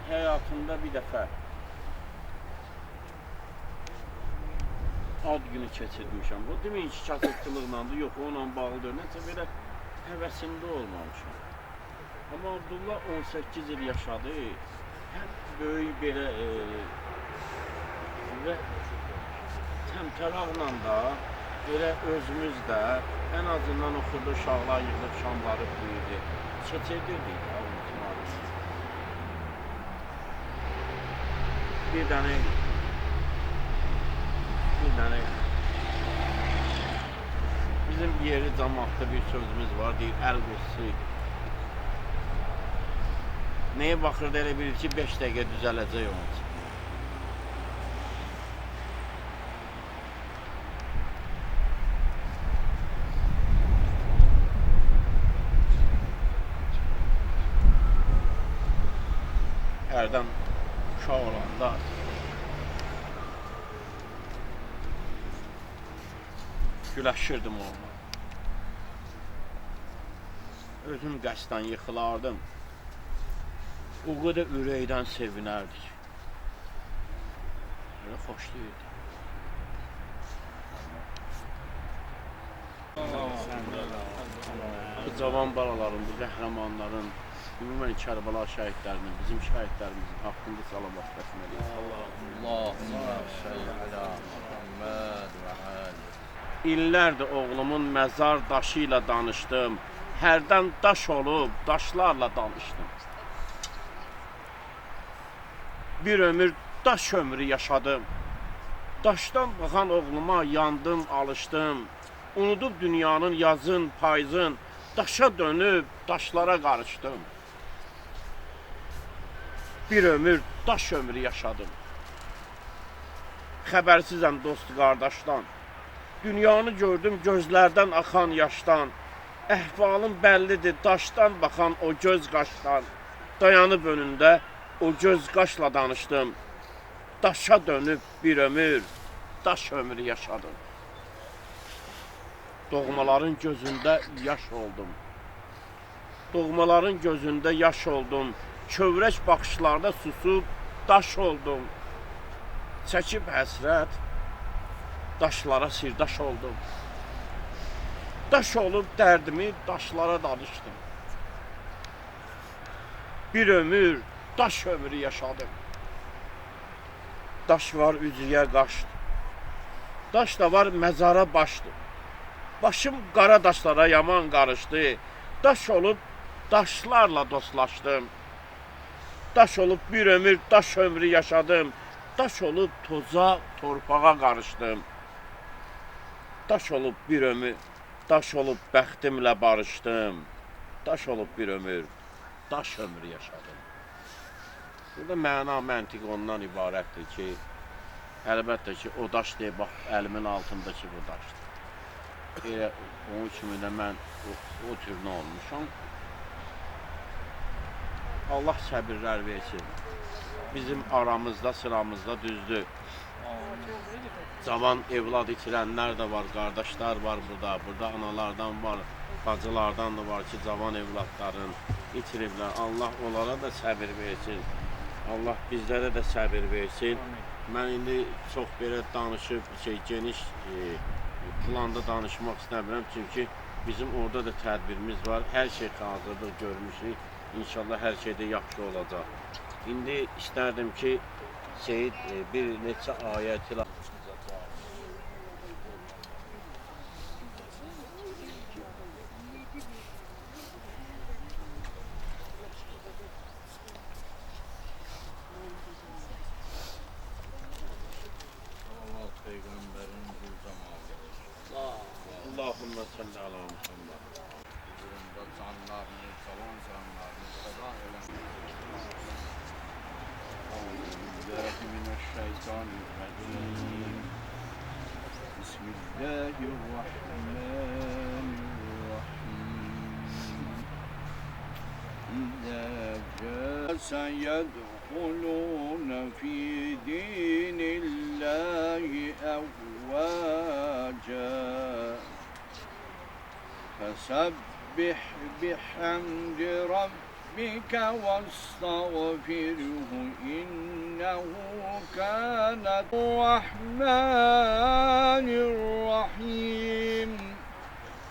Həyatımda bir dəfə ad günü keçirmişəm. Bu deməyin ki, kasıbçılıqlandı, yox, onunla bağlıdır. Nəsə belə həvəsində olmamışam. Amma Abdullah 18 il yaşadı. Həm böyük belə və təmtəraqla da belə özümüz də ən azından oxudu, uşaqlar yığılıb şamları büyüdü. Keçirdirdik ya unutmadım. Bir dənə bizim yeri cəmaatda bir sözümüz var, deyir, əl qursu. Nəyə baxırdı elə bilir ki, 5 dəqiqə düzələcək onun üçün. Hərdən uşaq olanda güləşirdim onunla. Özüm qəsdən yıxılardım. O qədər ürəkdən sevinərdik. Böyle xoşlayırdı. Bu cavan balaların, bu qəhrəmanların, ümumən Kərbəla şəhidlərinin, bizim şəhidlərimizin haqqında salavat etmeliyiz. Allahümme salli ala Muhammed və ali. İllərdir oğlumun məzar daşı ilə danışdım. Hərdən daş olub, daşlarla danışdım. Bir ömür daş ömrü yaşadım. Daşdan baxan oğluma yandım, alışdım. Unudub dünyanın yazın, payızın, daşa dönüb, daşlara qarışdım. Bir ömür daş ömrü yaşadım. Xəbərsizəm dost qardaşdan. Dünyanı gördüm gözlərdən axan yaşdan. Əhvalım bəllidir daşdan baxan o göz qaşdan. Dayanıb önündə o göz qaşla danışdım. Daşa dönüb bir ömür, daş ömrü yaşadım. Doğmaların gözündə yaş oldum. Doğmaların gözündə yaş oldum. Kövrək baxışlarda susub daş oldum. Çəkib həsrət, daşlara sirdaş oldum. Daş olub dərdimi daşlara danışdım. Bir ömür, daş ömrü yaşadım. Daş var üzüyə qaşdı. Daş da var məzara başdı. Başım qara daşlara yaman qarışdı. Daş olub daşlarla dostlaşdım. Daş olub bir ömür, daş ömrü yaşadım. Daş olub toza, torpağa qarışdım. Daş olub bir ömür, daş olub bəxtimlə barışdım. Daş olub bir ömür, daş ömrü yaşadım. Burada məna, məntiq ondan ibarətdir ki, əlbəttə ki, o daş deyib, bax, əlimin altındakı bu daşdır. Elə onun kimi də mən o türünə olmuşam. Allah səbirlər versin. Bizim aramızda, sıramızda düzdür. Cavan evlad itirənlər də var, qardaşlar var burada. Burada analardan var, bacılardan da var ki, cavan evladların itiriblər. Allah onlara da səbir versin. Allah bizlərə də səbir versin. Mən indi çox belə danışıb, geniş planda danışmaq istəmirəm. Çünki bizim orada da tədbirimiz var. Hər şey hazırdır, görmüşük. İnşallah hər şey də yaxşı olacaq. İndi istərdim ki, Seyid bir neçə ayət ilə Peygamberin gül zamanı. Allahümme salli ala Muhammed. Huzurunda canlarını, cavan canlarını feda eden. Euzubillahimineşşeytanirracim. Bismillahirrahmanirrahim. İzâ seyedhulûne fî dînillâhi evvâcâ. فسبح بحمد ربك ربك واستغفره إنه كان الرحمن الرحيم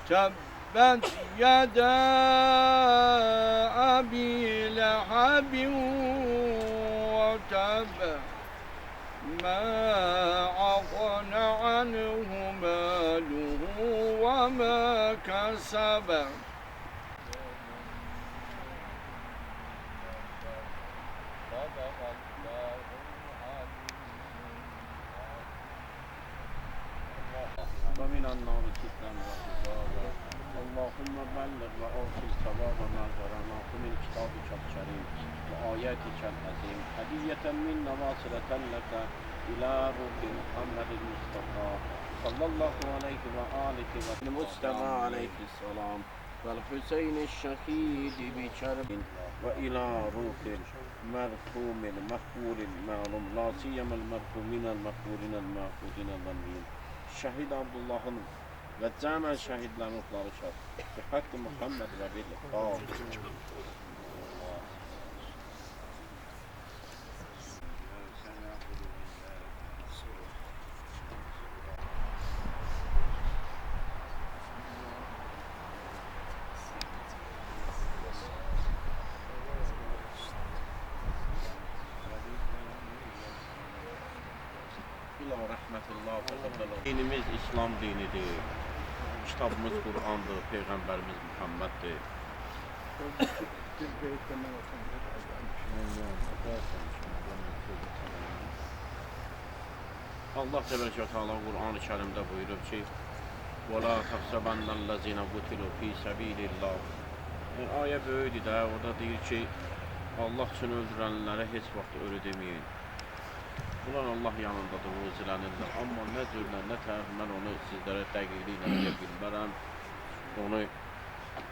تبت يدا أبي لهب وتب ما أغنى عنه ماله وما كسب ومن النار فتنة وعذابا اللهم بلغ وأوصل ثواب ما قرأناه من كتابك الكريم وآياتك العظيم هدية منا واصلة لك إلى روح محمد المصطفى صلى الله عليه وآله وسلم المجتمع عليه السلام والحسين الشهيد بكرب وإلى روح المرحوم المقبول المعلوم لا سيما المرحومين المقبولين المعبودين الظالمين Şəhid Abdullahın və cəmən şəhidlərin ruhları şad. Haqqı Muhammed və bilir. Dinimiz İslam dinidir. Kitabımız Kur'an'dır, Peygamberimiz Muhammed'dir. Allah Teala Kur'an-ı Kerim'de buyurur ki وَلَا تَحْسَبَنَّ الَّذِينَ قُتِلُوا فِي سَبِيلِ اللّٰهِ Ayə böyüdür də, orada deyir ki Allah üçün öldürənlərə heç vaxt ölü deməyin. Bunlar Allah yanındadır, özlənirlər. Amma nə cürlə, nə tərəf mən onu sizlərə dəqiqliklə deyə bilmərəm. Onu,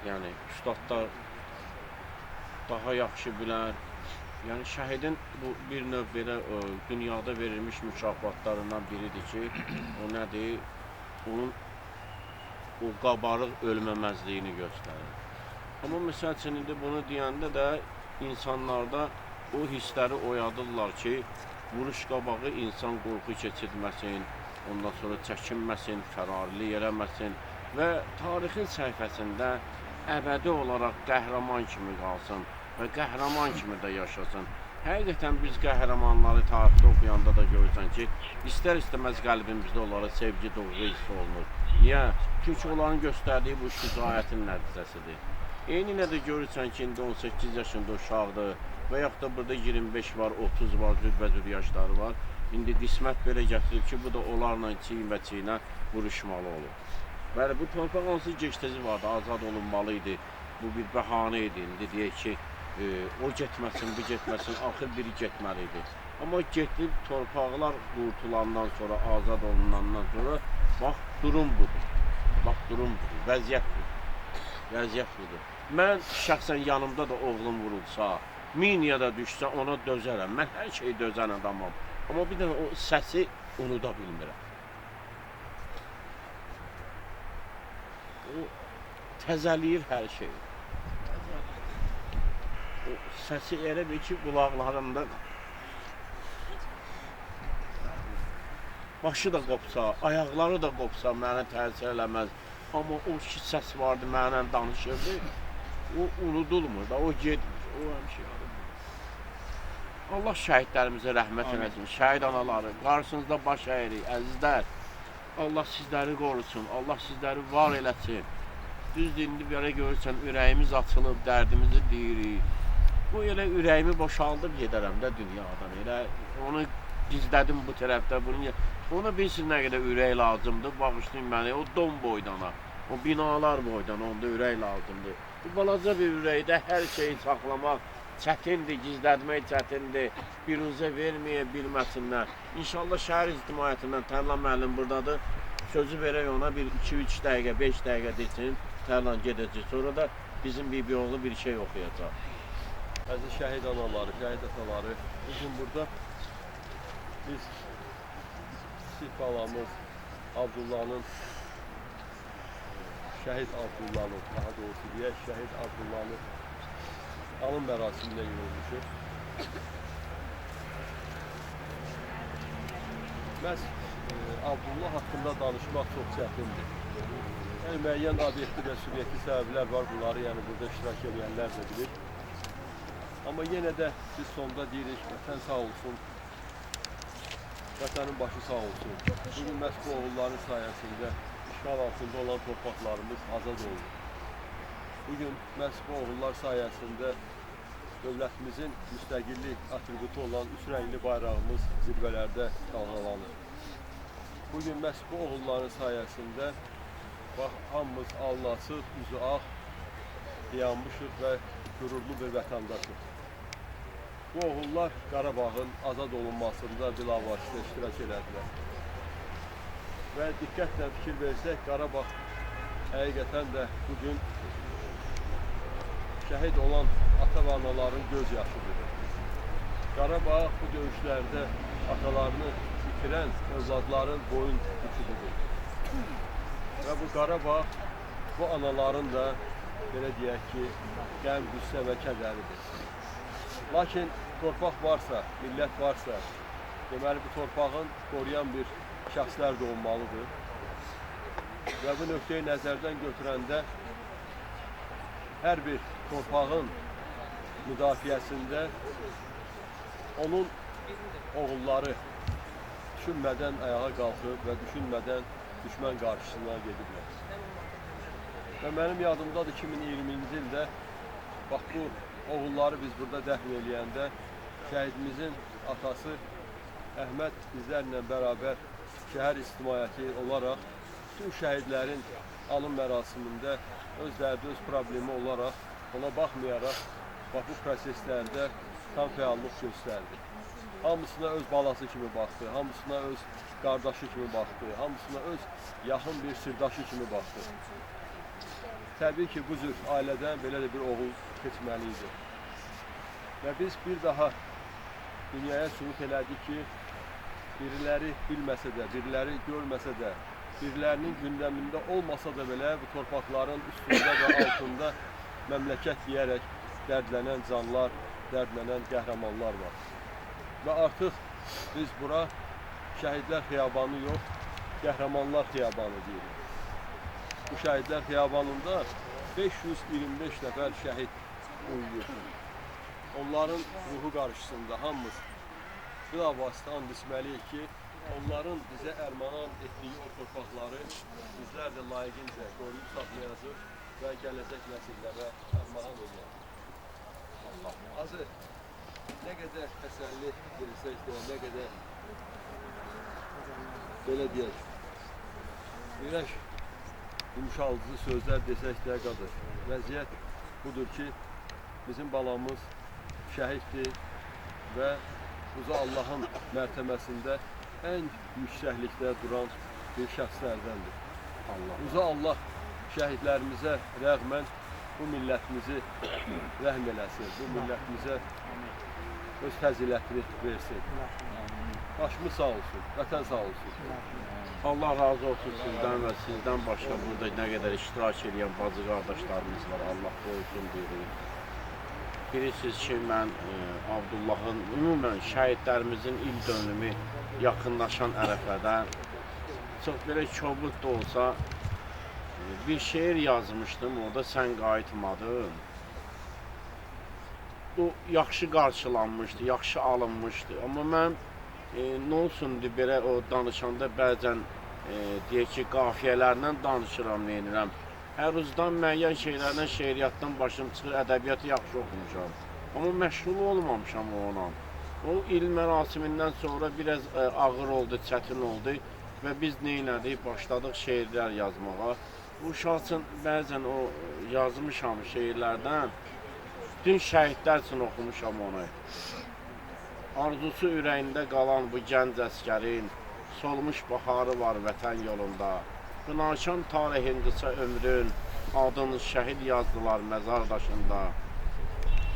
yəni, üstadlar daha yaxşı bilər. Yəni, şəhidin bu bir növ belə dünyada verilmiş mükafatlarından biridir ki, o nədir? Onun o qabarıq ölməməzliyini göstərir. Amma məsəl üçün, indi bunu deyəndə də insanlarda o hissləri oyadırlar ki, vuruş qabağı insan qorxu keçirməsin, ondan sonra çəkinməsin, fərarlıq eləməsin və tarixin səhifəsində əbədi olaraq qəhrəman kimi qalsın və qəhrəman kimi də yaşasın. Həqiqətən biz qəhrəmanları tarixdə oxuyanda da görürsən ki, istər-istəməz qəlbimizdə onlara sevgi doğru hiss olunur. Niyə? Çünki onların göstərdiyi bu şücaətin nəticəsidir. Eyni də görürsən ki, indi 18 yaşında uşaqdır və yaxud da burada 25 var, 30 var, cürbəcür yaşları var. İndi qismət belə gətirib ki, bu da onlarla çiyin-çiyinə vuruşmalı olur. Bəli, bu torpaq hansı geçtəzi vardı, azad olunmalı idi. Bu bir bəhanə idi. İndi deyək ki, o getməsin, bu getməsin, axır biri getməli idi. Amma getdib torpaqlar qurtulandan sonra, azad olunandan sonra, bax, durum budur. Bax, durum budur, vəziyyət budur. Vəziyyət budur. Mən şəxsən yanımda da oğlum vurulsa, miniyə də düşsə ona dözərəm. Mən hər şeyi dözən adamam. Amma bir dənə o səsi unuda bilmirəm. O təzəliyir hər şeyi. O səsi elə bir ki, qulaqlarımda başı da qopsa, ayaqları da qopsa mənə təsir eləməz. Amma o ki səs vardı, mənə danışırdı, o unudulmur da, o gedmir, o həmişə yadımdır. Allah şəhidlərimizə rəhmət eləsin, şəhid anaları, qarşınızda baş əyirik, əzizlər. Allah sizləri qorusun, Allah sizləri var eləsin. Düzdür, indi belə görürsən, ürəyimiz açılıb, dərdimizi deyirik. Bu elə ürəyimi boşaldıb gedərəm də dünyadan, elə onu gizlədim bu tərəfdə, onu bilsin nə qədər ürək lazımdır, bağışlayın məni, o don boydana, o binalar boydana, onda ürək lazımdır. Bu balaca bir ürəkdə hər şeyi saxlamaq çətindir, gizlətmək çətindir, biruzə verməyə bilməsinlər. İnşallah şəhər ictimaiyyətindən Tərlan müəllim buradadır, sözü verək ona bir 2-3 dəqiqə, 5 dəqiqə desin, Tərlan gedəcək, sonra da bizim bir oğlu bir şey oxuyacaq. Əziz şəhid anaları, şəhid ataları, bugün burada biz Sif balamız Abdullah'ın, şəhid Abdullah'ın, daha doğrusu deyək, şəhid Abdullah'ın alım mərasiminə yürümüşük. Məhz Abdullah haqqında danışmaq çox çətindir. Yəni müəyyən obyektiv və subyektiv səbəblər var, bunları yəni burada iştirak edənlər də bilir. Amma yenə də biz sonda deyirik, vətən sağ olsun, vətənin başı sağ olsun. Bugün məhz bu oğulların sayəsində işğal altında olan torpaqlarımız azad oldu. Bugün məhz bu oğullar sayəsində dövlətimizin müstəqillik atributu olan üç rəngli bayrağımız zirvələrdə dalğalanır. Bugün məhz bu oğulların sayəsində bax, hamımız alnı açıq, üzü ağ, dayanmışıq və qürurlu bir vətəndaşıq. Bu oğullar Qarabağın azad olunmasında bilavasitə iştirak elədilər. Və diqqətlə fikir versək, Qarabağ həqiqətən də bugün şəhid olan ata və anaların göz yaşıdır. Qarabağ bu döyüşlərdə atalarını itirən övladların boyun büküdür. Və bu Qarabağ bu anaların da belə deyək ki, qəm, qüssə və kədəridir. Lakin torpaq varsa, millət varsa, deməli bu torpağın qoruyan bir şəxslər də olmalıdır. Və bu nöqteyi nəzərdən götürəndə hər bir torpağın müdafiəsində onun oğulları düşünmədən ayağa qalxıb və düşünmədən düşmən qarşısına gediblər. Və mənim yadımdadır 2020-ci ildə bax bu oğulları biz burada dəfn eləyəndə şəhidimizin atası Əhməd bizlərlə bərabər şəhər ictimaiyyəti olaraq bütün şəhidlərin alım mərasimində öz dərdi, öz problemi olaraq ona baxmayaraq bax bu proseslərdə tam fəallıq göstərdi. Hamısına öz balası kimi baxdı, hamısına öz qardaşı kimi baxdı, hamısına öz yaxın bir sirdaşı kimi baxdı. Təbii ki, bu cür ailədən belə də bir oğul keçməli idi. Və biz bir daha dünyaya sübut elədik ki, biriləri bilməsə də, biriləri görməsə də, birilərinin gündəmində olmasa da belə bu torpaqların üstündə və altında məmləkət deyərək dərdlənən canlar, dərdlənən qəhrəmanlar var. Və artıq biz bura şəhidlər xiyabanı yox, qəhrəmanlar xiyabanı deyirik. Bu şəhidlər xiyabanında 525 nəfər şəhid uyuyur. Onların ruhu qarşısında hamımız bilavasitə and içməliyik ki, onların bizə ərmağan etdiyi o torpaqları bizlər də layiqincə qoruyub saxlayacaq və gələcək nəsillərə ərmağan edəcək. Azı nə qədər təsəlli verilsək də, nə qədər belə deyək, ürək yumuşalıcı sözlər desək də qadır. Vəziyyət budur ki, bizim balamız şəhiddir və uca Allahın mərtəbəsində ən yüksəklikdə duran bir şəxslərdəndir. Uca Allah şəhidlərimizə rəğmən bu millətimizi rəhm eləsin, bu millətimizə öz fəzilətini versin. Başımız sağ olsun, vətən sağ olsun. Allah razı olsun sizdən və sizdən başqa burada nə qədər iştirak edən bacı qardaşlarımız var. Allah qorusun deyirik. Bilirsiniz ki, mən Abdullahın, ümumən şəhidlərimizin il dönümü yaxınlaşan ərəfədə çox belə kobud da olsa bir şeir yazmışdım, orada sən qayıtmadın. Bu yaxşı qarşılanmışdı, yaxşı alınmışdı. Amma mən nə olsundur belə o danışanda bəzən deyək ki, qafiyələrlə danışıram, neyinirəm. Hər uzdan müəyyən şeylərdən, şeiriyyatdan başım çıxır, ədəbiyyatı yaxşı oxumuşam. Amma məşğul olmamışam ona. O il mərasimindən sonra biraz ağır oldu, çətin oldu və biz neynədik, başladıq şeirlər yazmağa. Bu uşaq üçün bəzən o yazmışam şeirlərdən, bütün şəhidlər üçün oxumuşam onu. Arzusu ürəyində qalan bu gənc əskərin, solmuş baharı var vətən yolunda. Qınaşan tarihin qısa ömrün, adını şəhid yazdılar məzar daşında.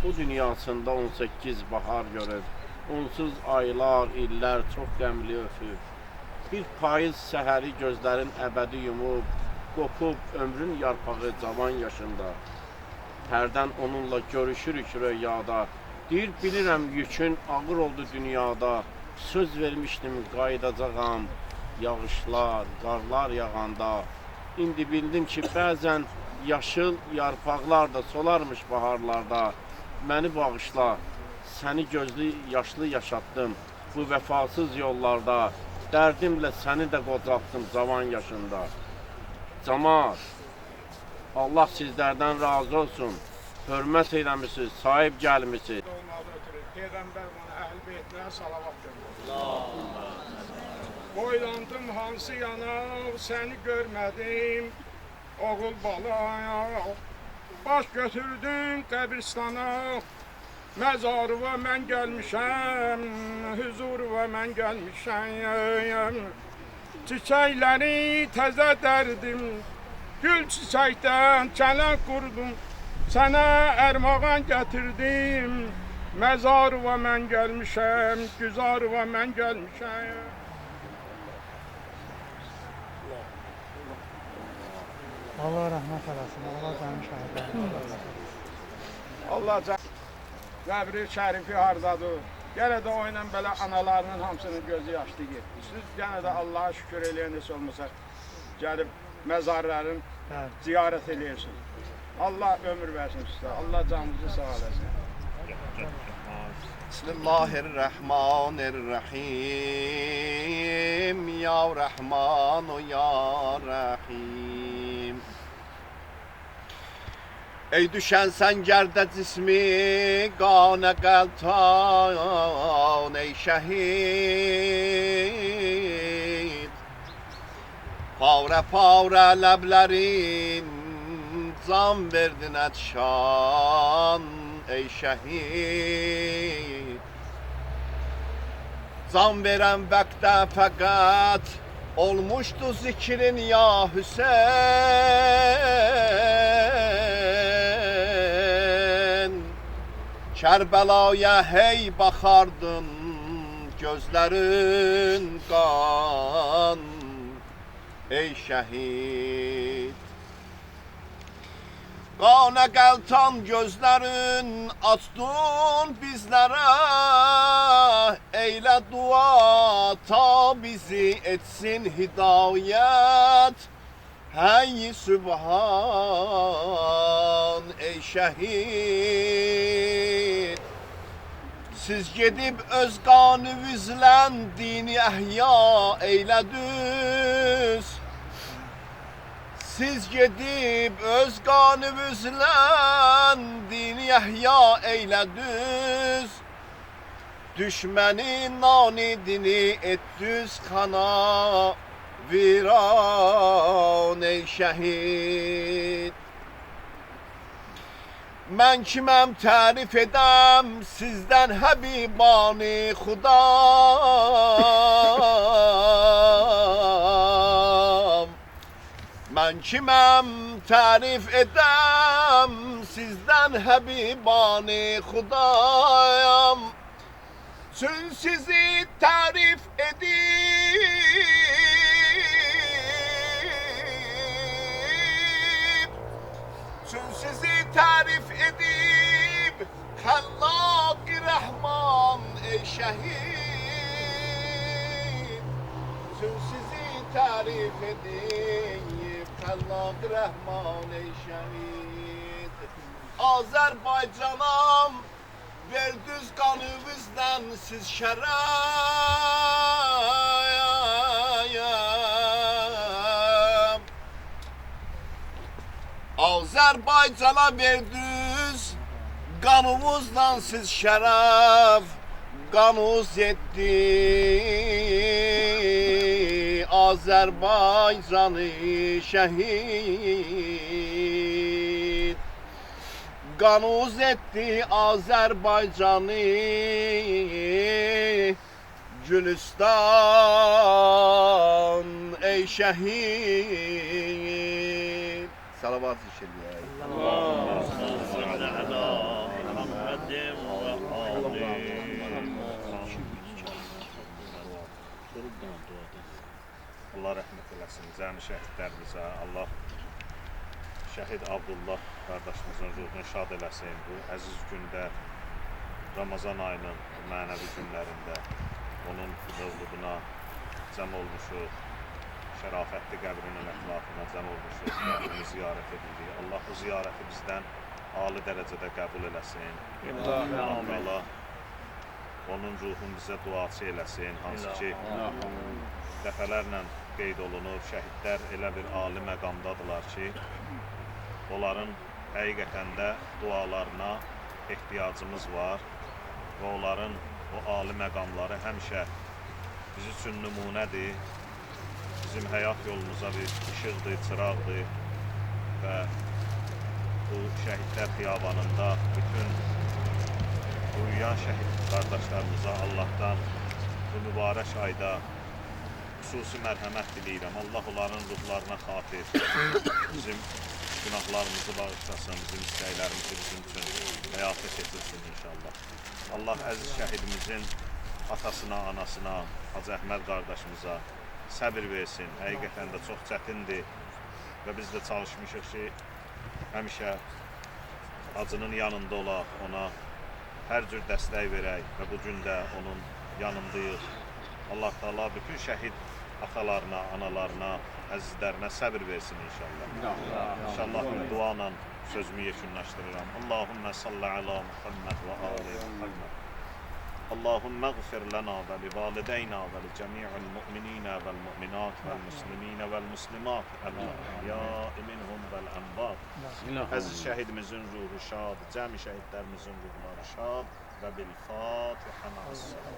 Bu dünyasında 18 bahar görüb, onsuz aylar, illər çox qəmli öpüb. Bir payız səhəri gözlərin əbədi yumub, qopub ömrün yarpağı cavan yaşında. hərdən onunla görüşürük rüyada. Deyir, bilirəm yükün ağır oldu dünyada. Söz vermişdim qayıdacağam, yağışlar, qarlar yağanda. İndi bildim ki, bəzən yaşıl yarpaqlar da solarmış baharlarda. Məni bağışla, səni gözlü, yaşlı yaşatdım bu vəfasız yollarda. Dərdimlə səni də qocaltdım cavan yaşında. Camaat, Allah sizlərdən razı olsun. Hörmət eləmişsiniz, sahib gəlmişsiniz. Peyğəmbər bana əhl beytlərə salavat göndərdi. Boylandım hansı yana, səni görmədim, oğul bala. Baş götürdün qəbristana, məzarıva mən gəlmişəm, hüzuruva mən gəlmişəm. Çiçəkləri təzə dərdim, gül çiçəkdən çələk qurdum, sənə ərmağan gətirdim. Məzarıva mən gəlmişəm, güzarıva mən gəlmişəm. Allah rəhmət eləsin, Allah canı şəhidlərini. Allah qəbri şərifi hardadır. Yenə də o ilə belə analarının hamısının gözü yaşlı getdi. Siz yenə də Allaha şükür eləyən heç olmasa gəlib məzarların ziyarət eləyirsiniz. Allah ömür versin sizə, Allah canınızı sağ eləsin. Bismillahirrahmanirrahim. Ya Rahman ya Rahim. Ey düşen sen gerde cismi gane galtan ey şehit. Pavre pavre leblerin can verdin et şan ey şehit. Can veren vakte fakat olmuştu zikrin ya Hüseyin. Kerbela'ya hey bakardın, gözlerin kan ey şehit. Qana qəltan gözlərin açdın bizlərə, eylə dua ta bizi etsin hidayət. Hey Sübhan ey şəhid. Siz gedib öz qanınızla dini əhya eylədiniz. Siz gedib öz qanınızla dini əhya eylədiniz. Düşmənin nanidini etdiniz xana viran ey şəhid. Mən kiməm tərif edəm sizdən həbibani xudam. Mən kiməm tərif edəm sizdən həbibani xudayam. Çün sizi tərif edib, çün sizi tərif edib, Xəllaq-ı Rəhman ey şəhid. Çün sizi tərif edib, Xəllaq-ı Rəhman ey şəhid. Azərbaycanam verdiniz qanınızdan siz şərəm. Azərbaycana verdiniz qanınızdan siz şərəf. Qanınız etdi Azərbaycanı şəhid. Qanınız etdi Azərbaycanı Gülüstan ey şəhid. Salavat zikirləyək. Allah rəhmət eləsin cəmi şəhidlərimizə. Allah şəhid Abdullah qardaşımızın ruhunu şad eləsin. Bu əziz gündə, Ramazan ayının mənəvi günlərində onun mövluduna cəm olmuşuq, şərafətli qəbrinin ətrafına cəm olmuşuq və onu ziyarət edirik. Allah bu ziyarəti bizdən ali dərəcədə qəbul eləsin. Allah onun ruhunu bizə duaçı eləsin, hansı ki, dəfələrlə qeyd olunur, şəhidlər elə bir ali məqamdadılar ki, onların həqiqətən də dualarına ehtiyacımız var və onların o ali məqamları həmişə biz üçün nümunədir, bizim həyat yolumuza bir işıqdır, çıraqdır və bu şəhidlər xiyabanında bütün uyuyan şəhid qardaşlarımıza Allahdan bu mübarək ayda xüsusi mərhəmət diləyirəm. Allah onların ruhlarına xatir bizim günahlarımızı bağışlasın, bizim istəklərimizi bizim üçün həyata keçirsin inşallah. Allah əziz şəhidimizin atasına, anasına, Hacı Əhməd qardaşımıza səbir versin. Həqiqətən də çox çətindir və biz də çalışmışıq ki, həmişə acının yanında olaq, ona hər cür dəstək verək və bugün də onun yanındayıq. Allah Teala bütün şəhid atalarına, analarına, əzizlərinə səbir versin inşallah. İnşallah bir duayla sözümü yekunlaşdırıram. Allahümme salli ala Muhammed və ali Muhammed. Allahümmeğfir lana və li valideyna və li cəmi'il mu'minina vəl mu'minat vəl muslimina vəl muslimat əl-əhyâi minhum vəl ənvat. Əziz şəhidimizin ruhu şad, cəmi şəhidlərimizin ruhları şad və bil-Fatihə ma'as-salam.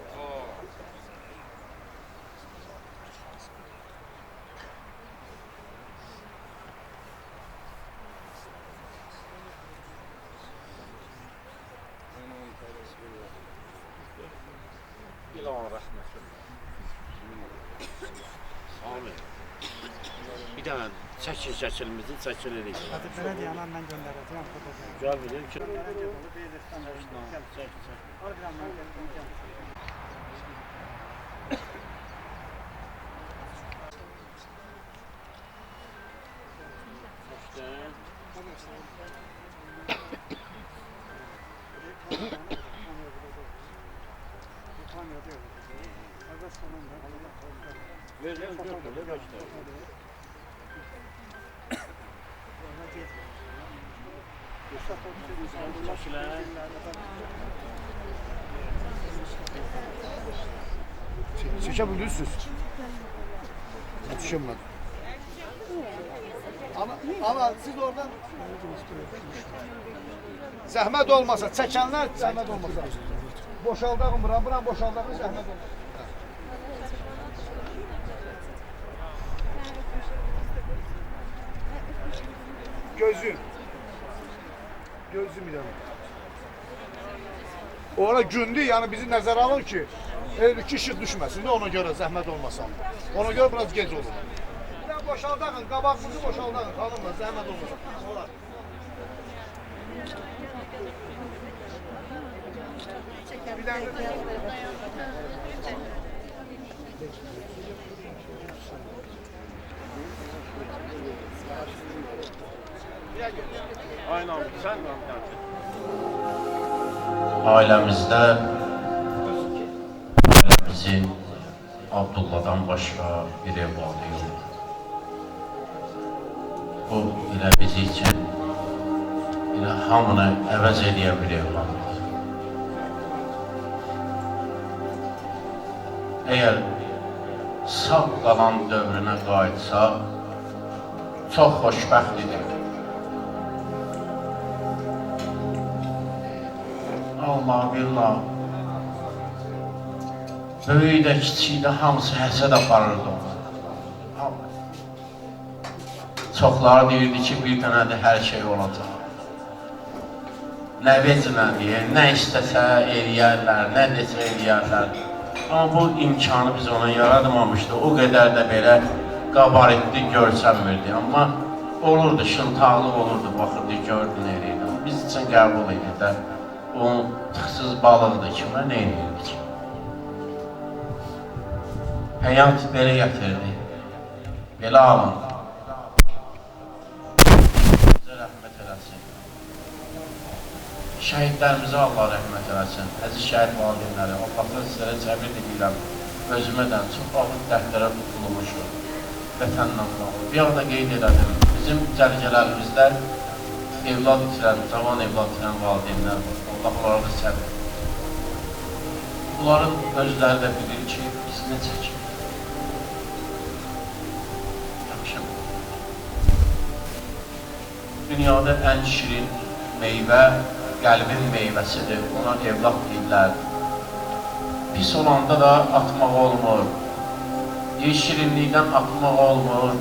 İlahın rəhməti. Amin. Bir dənə şəkilimizi çəkilirik. Hadi belə deyən mən göndərəcəm fotoğrafı. Gəl bilin ki. Çekebilirsiniz. Yetişemem. Ama siz oradan zahmet olmasa, çekenler zahmet olmasa. Boşaldağım buram boşaldağım zahmet olmasa. Gözüm bir dənə. Ora gündür, yəni bizi nəzərə alır ki, ki işıq düşməsin, ona görə zəhmət olmasın. Ona görə biraz gec olur. Bir dənə boşaldağın, qabağımızı boşaldağın, xanımla, zəhmət olmasın. Olar. Bir dənə Aynen sen mi? Ailəmizdə bizim Abdullahdan başqa bir evladı yoxdur. Bu elə bizi üçün elə hamını əvəz edən bir evladıdır. Əgər sağ qalan dövrünə qayıtsa, çox xoşbəxt idi. Allah billah, böyük də kiçik də hamısı həsəd aparırdı ona. Çoxları deyirdi ki, bir dənə də hər şey olacaq. Nə vecinədir, nə istəsə eləyərlər, nə desə eləyərlər. Amma bu imkanı biz ona yaratmamışdı, o qədər də belə qabaritli görsənmirdi. Amma olurdu, şıntaqlıq olurdu, baxırdı, gördün eləyirdi. Biz üçün qəbul edir də. O tıxsız balıqdır ki, mən nə edirdi ki? Həyat belə gətirdi, belə alındı. Bizə rəhmət eləsin. şəhidlərimizə Allah rəhmət eləsin. Əziz şəhid valideynləri, Allahdan sizlərə təbrik edirəm. Özümdən çox ağır dərdlərə tutulmuşuq. Vətənlə bağlı. Bir arada qeyd edelim, bizim cərgələrimizdə evlad itirən, cavan evlad itirən valideynlər var. Allah onlara da səbir. Bunların özləri də bilir ki, biz nə çəkirik. Yaxşı. Dünyada ən şirin meyvə qəlbin meyvəsidir. Ona evlad deyirlər. Pis olanda da atmaq olmur. Şirinlikdən atmaq olmur.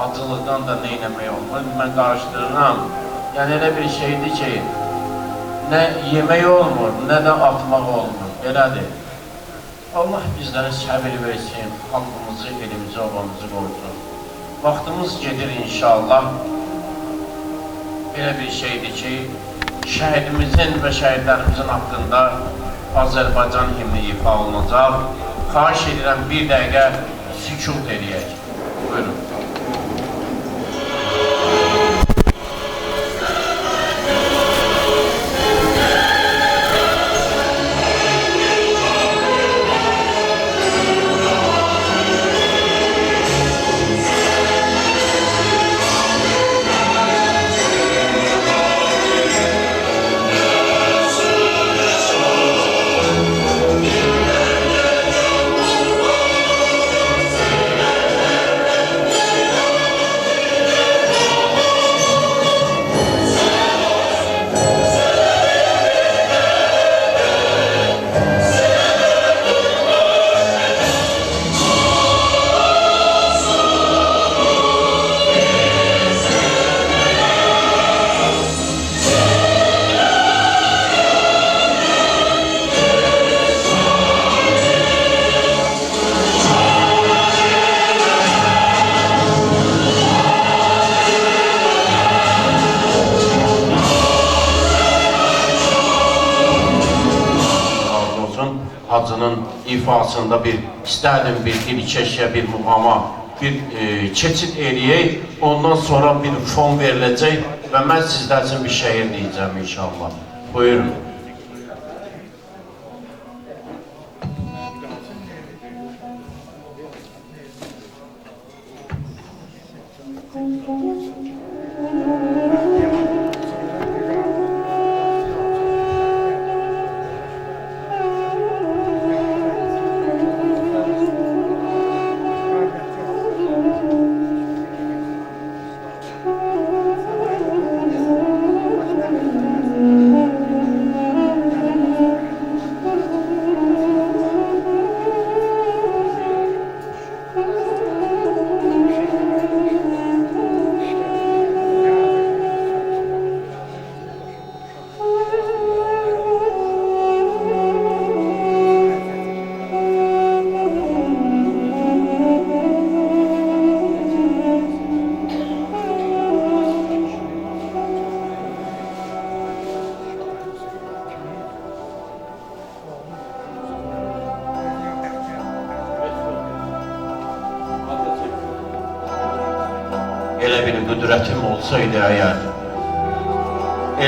Acılıqdan da neynəmək olmur. Mən qarışdırıram. Yəni elə bir şeydir ki, nə yemək olmur, nə də atmaq olmur. Belədir. Allah bizlərə səbir versin, xalqımızı, elimizi, obamızı qorusun. Vaxtımız gedir inşallah. Belə bir şeydir ki, şəhidimizin və şəhidlərimizin haqqında Azərbaycan himni ifa olunacaq. Xahiş edirəm bir dəqiqə sükut edək. Buyurun. Hacının ifasında istərdim bir ilkeşə, bir muğama, bir keçid eləyək, ondan sonra bir fon veriləcək və mən sizlər üçün bir şəhir deyəcəm inşallah. Buyurun.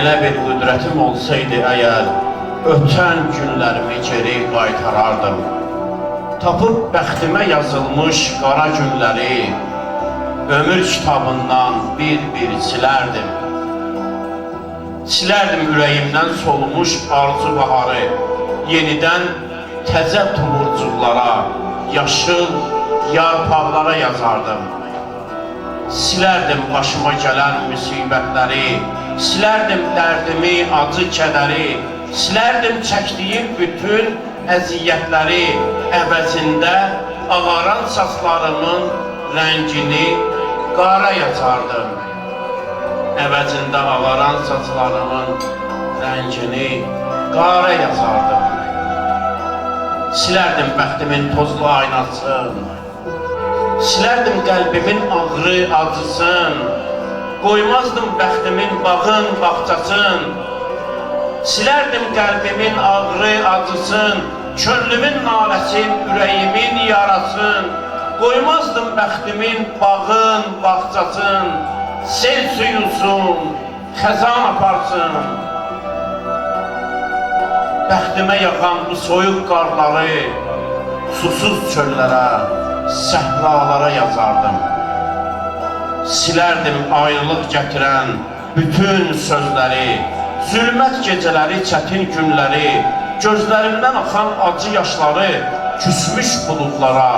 Elə bir qüdrətim olsaydı əgər, ötən günlərimi geri qaytarardım. Tapıb bəxtimə yazılmış qara günləri, ömür kitabından bir silərdim. Silərdim ürəyimdən solmuş arzu baharı, yenidən təzə tumurcuqlara, yaşıl yarpaqlara yazardım. Silərdim başıma gələn müsibətləri, silərdim dərdimi, acı kədəri, silərdim çəkdiyim bütün əziyyətləri, əvəzində ağaran saçlarımın rəngini qara yazardım. Əvəzində ağaran saçlarımın rəngini qara yazardım. Silərdim bəxtimin tozlu aynasın, silərdim qəlbimin ağrı acısın, qoymazdım bəxtimin bağın bağçasın. Silərdim qəlbimin ağrı acısın, könlümün naləsin, ürəyimin yarasın. Qoymazdım bəxtimin bağın bağçasın, sel suyusun, xəzan aparsın. bəxtimə yaxan bu soyuq qarları susuz çöllərə, səhralara yazardım. Silərdim ayrılıq gətirən bütün sözləri, zülmət gecələri, çətin günləri, gözlərimdən axan acı yaşları küsmüş buludlara,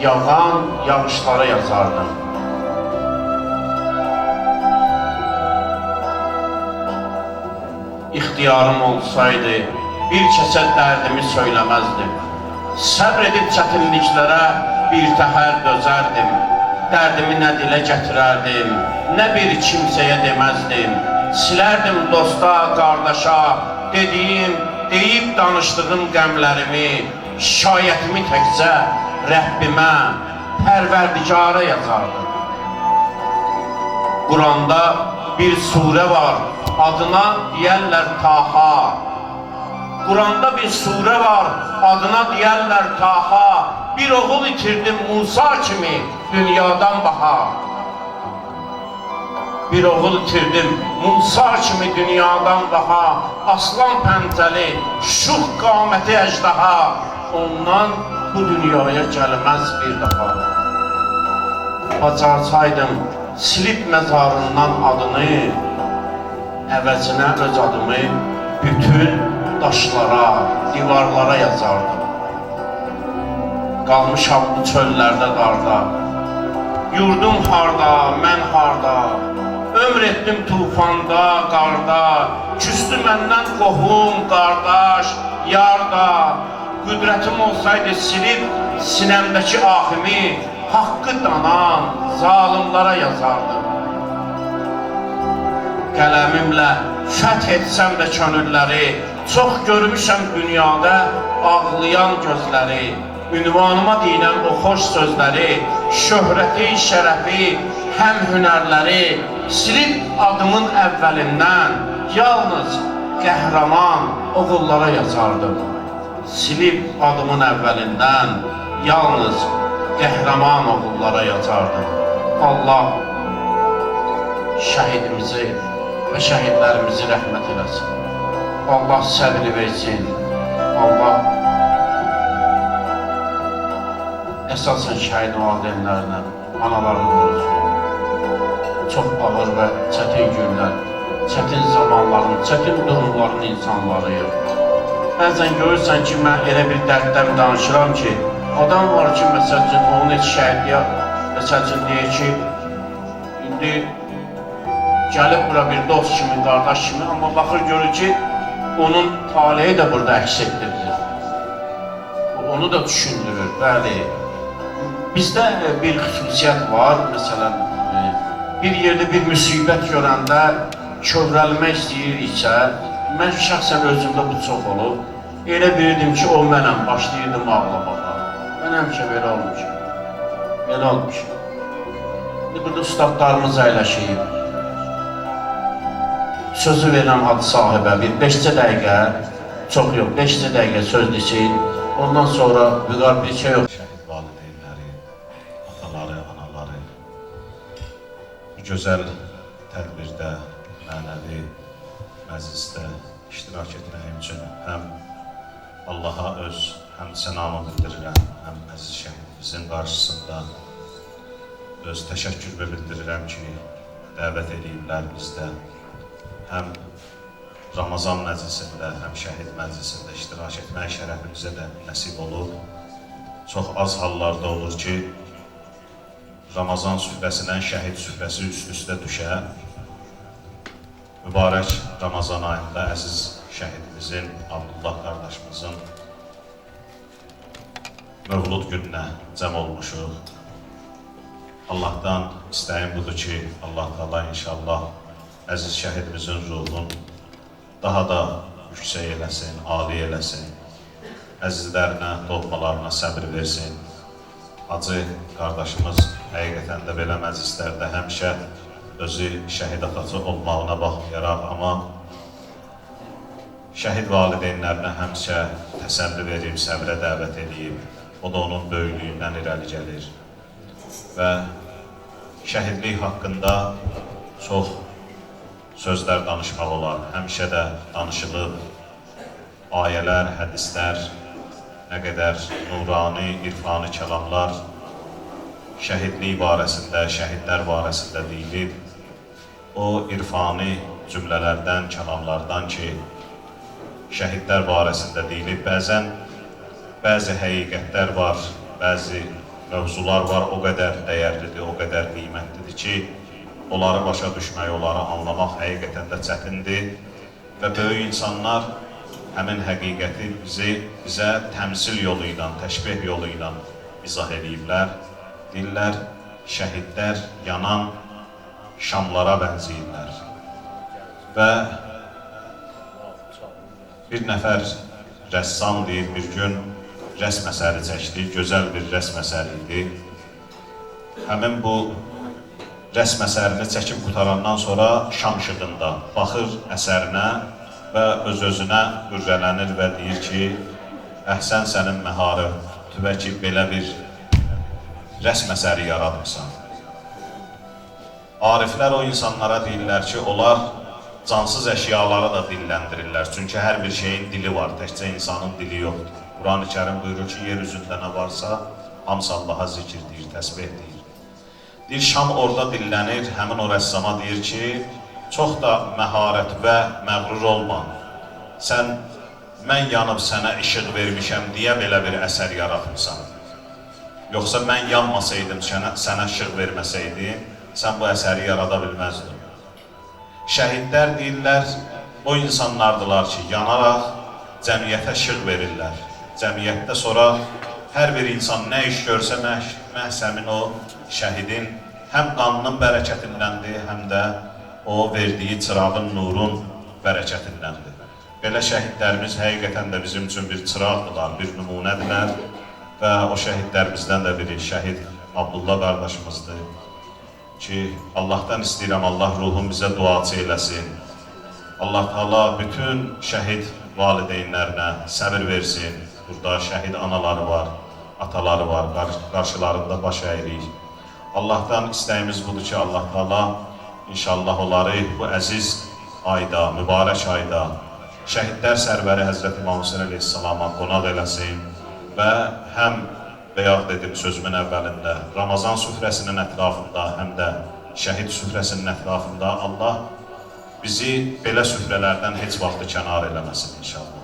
yağan yağışlara yazardım. İxtiyarım olsaydı, bir kəsə dərdimi söyləməzdim. Səbr edib çətinliklərə bir təhər dözərdim. Dərdimi nə dilə gətirərdim, nə bir kimsəyə deməzdim. Silərdim dosta, qardaşa, deyib danışdığım qəmlərimi, şikayətimi təkcə Rəbbimə, Pərverdigara yazardım. Quranda bir surə var, adına deyərlər Taha. Quranda bir surə var, adına deyərlər Taha. Bir oğul itirdim Musa kimi dünyadan baha. Bir oğul itirdim Musa kimi dünyadan baha. Aslan pəncəli, şux qaməti əcdaha. Ondan bu dünyaya gəlməz bir daha. Bacarsaydım silib məzarından adını, əvəzinə öz adımı bütün daşlara, divarlara yazardım. Qalmışam bu çöllərdə qarda, yurdum harda, mən harda, ömr etdim tufanda, qarda, küstü məndən qohum, qardaş, yarda, qüdrətim olsaydı silib sinəmdəki ahimi, haqqı danan zalimlara yazardım. Qələmimlə fəth etsəm də könülləri, çox görmüşəm dünyada ağlayan gözləri, ünvanıma deyilən o xoş sözləri, şöhrəti, şərəfi, həm hünərləri silib adımın əvvəlindən yalnız qəhrəman oğullara yazardım. Silib adımın əvvəlindən yalnız qəhrəman oğullara yazardım. Allah şəhidimizi və şəhidlərimizi rəhmət eləsin. Allah səbri versin. Allah əsasən şəhid valideynlərinə, analarını qorusun. Çox ağır və çətin günlər, çətin zamanların, çətin durumların insanlarıyıq. Bəzən görürsən ki, mən elə bir dərddən danışıram ki, adam var ki, məsəl üçün, onun heç şəhidliyə, məsəl üçün, deyir ki, indi gəlib bura bir dost kimi, qardaş kimi, amma baxır görür ki, onun taleyi də burada əks etdirilir. Onu da düşündürür, bəli. Bizdə bir xüsusiyyət var, məsələn, bir yerdə bir müsibət görəndə kövrəlmək istəyiriksə, mən şəxsən özümdə bu çox olub, elə bilirdim ki, o mənəm, başlayırdım ağlamağa. Mən həmişə belə olmuşum, belə olmuşum. Burada ustadlarımız əyləşəyib. Sözü verirəm adı sahibə, bir 5 dəqiqə, çox yox, 5 dəqiqə söz desin, ondan sonra bir şey yox. Şəhid valideynləri, ataları, anaları bu gözəl tədbirdə, mənəvi məclisdə iştirak etməyim üçün həm Allaha öz həmsənamı bildirirəm, həm əziz şəhidimizin qarşısında öz təşəkkürümü bildirirəm ki, dəvət ediblər bizdə. Həm Ramazan məclisində, həm şəhid məclisində iştirak etmək şərəfimizə də nəsib olur. Çox az hallarda olur ki, Ramazan süfrəsindən şəhid süfrəsi üst-üstə düşə. Mübarək Ramazan ayında əziz şəhidimizin, Abdullah qardaşımızın mövlud gününə cəm olmuşuq. Allahdan istəyim budur ki, Allah Taala inşallah əziz şəhidimizin ruhun daha da yüksək eləsin, âli eləsin. Əzizlərinə, doğmalarına səbir versin. Acı qardaşımız həqiqətən də belə məclislərdə həmişə özü şəhid atası olmağına baxmayaraq, amma şəhid valideynlərinə həmişə təsəlli verib, səbrə dəvət edib. O da onun böyüklüyündən irəli gəlir. Və şəhidlik haqqında çox sözlər danışmaq olar, həmişə də danışılıb. ayələr, hədislər, nə qədər nurani, irfani kəlamlar şəhidlik barəsində, şəhidlər barəsində deyilib, o irfani cümlələrdən, kəlamlardan ki, şəhidlər barəsində deyilib, bəzi həqiqətlər var, bəzi mövzular var, o qədər dəyərlidir, o qədər qiymətlidir ki, onları başa düşmək, onları anlamaq həqiqətən də çətindir və böyük insanlar həmin həqiqəti bizə təmsil yolu ilə, təşbih yolu ilə izah ediblər. Deyirlər, şəhidlər yanan şamlara bənzəyirlər və bir nəfər rəssam deyir, bir gün rəsm əsəri çəkdi, gözəl bir rəsm əsəri idi. Həmin bu rəsm əsərini çəkib qutarandan sonra şam işığında baxır əsərinə və öz-özünə qürrələnir və deyir ki, əhsən sənin məharətüvə ki, belə bir rəsm əsəri yaratmışsan. Ariflər o insanlara deyirlər ki, onlar cansız əşyaları da dilləndirirlər. Çünki hər bir şeyin dili var, təkcə insanın dili yoxdur. Quran-ı Kərim buyurur ki, yer üzündə nə varsa, hamısı Allaha zikir deyir, təsbih deyir. Deyir, şam orada dillənir, həmin o rəssama deyir ki, çox da məharət və məğrur olma. Sən, mən yanıb sənə işıq vermişəm deyə belə bir əsər yaratmışsan. Yoxsa mən yanmasaydım, sənə işıq verməsəydim, sən bu əsəri yarada bilməzdin. Şəhidlər deyirlər, o insanlardılar ki, yanaraq cəmiyyətə işıq verirlər. Cəmiyyətdə sonra hər bir insan nə iş görsə, məhz həmin o şəhidin həm qanının bərəkətindəndir, həm də o verdiyi çırağın, nurun bərəkətindəndir. Belə şəhidlərimiz həqiqətən də bizim üçün bir çıraqdırlar, bir nümunədirlər və o şəhidlərimizdən də biri şəhid Abdullah qardaşımızdır ki, Allahdan istəyirəm, Allah ruhun bizə duacı eləsin. Allah Teala bütün şəhid valideynlərinə səbir versin. Burada şəhid anaları var, ataları var, qarşılarında baş əyirik. Allahdan istəyimiz budur ki, Allah Teala inşallah onları bu əziz ayda, mübarək ayda şəhidlər sərvəri Həzrəti İmam Hüseyin əleyhissalama qonaq eləsin və həm bəyaq dedim sözümün əvvəlində Ramazan süfrəsinin ətrafında, həm də şəhid süfrəsinin ətrafında Allah bizi belə süfrələrdən heç vaxtı kənar eləməsin inşallah.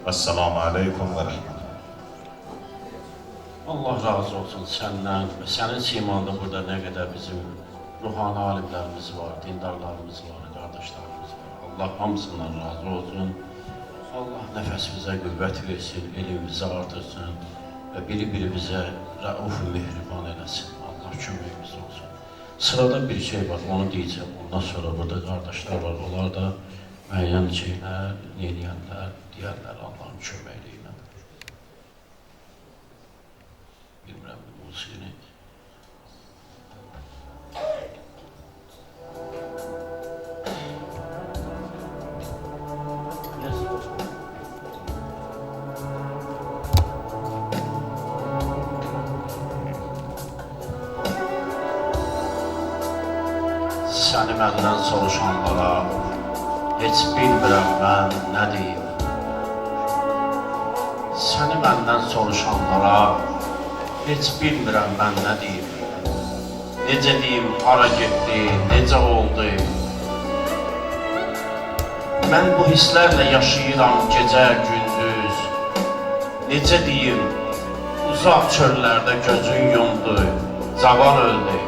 Vəssalamu aleykum və rəhmətullah. Allah razı olsun səndən və sənin simanda burada nə qədər bizim ruhani alimlərimiz var, dindarlarımız var, qardaşlarımız var. Allah hamısından razı olsun. Allah nəfəsimizə qüvvət versin, elmimizi artırsın və biri-birimizə rəuf-ü mehriban eləsin. Allah köməyimiz olsun. Sırada bir şey var, onu deyəcəm. Ondan sonra burada qardaşlar var, onlar da müəyyən şeylər, eləyənlər, deyərlər Allahın köməkliyi ilə. Bilmirəm, musiqini. Səni məndən soruşanlara heç bilmirəm mən nə deyim. Səni məndən soruşanlara heç bilmirəm mən nə deyim. Necə deyim, hara getdi, necə oldu. Mən bu hisslərlə yaşayıram gecə, gündüz. Necə deyim, uzaq çöllərdə gözün yumdu, cavan öldü.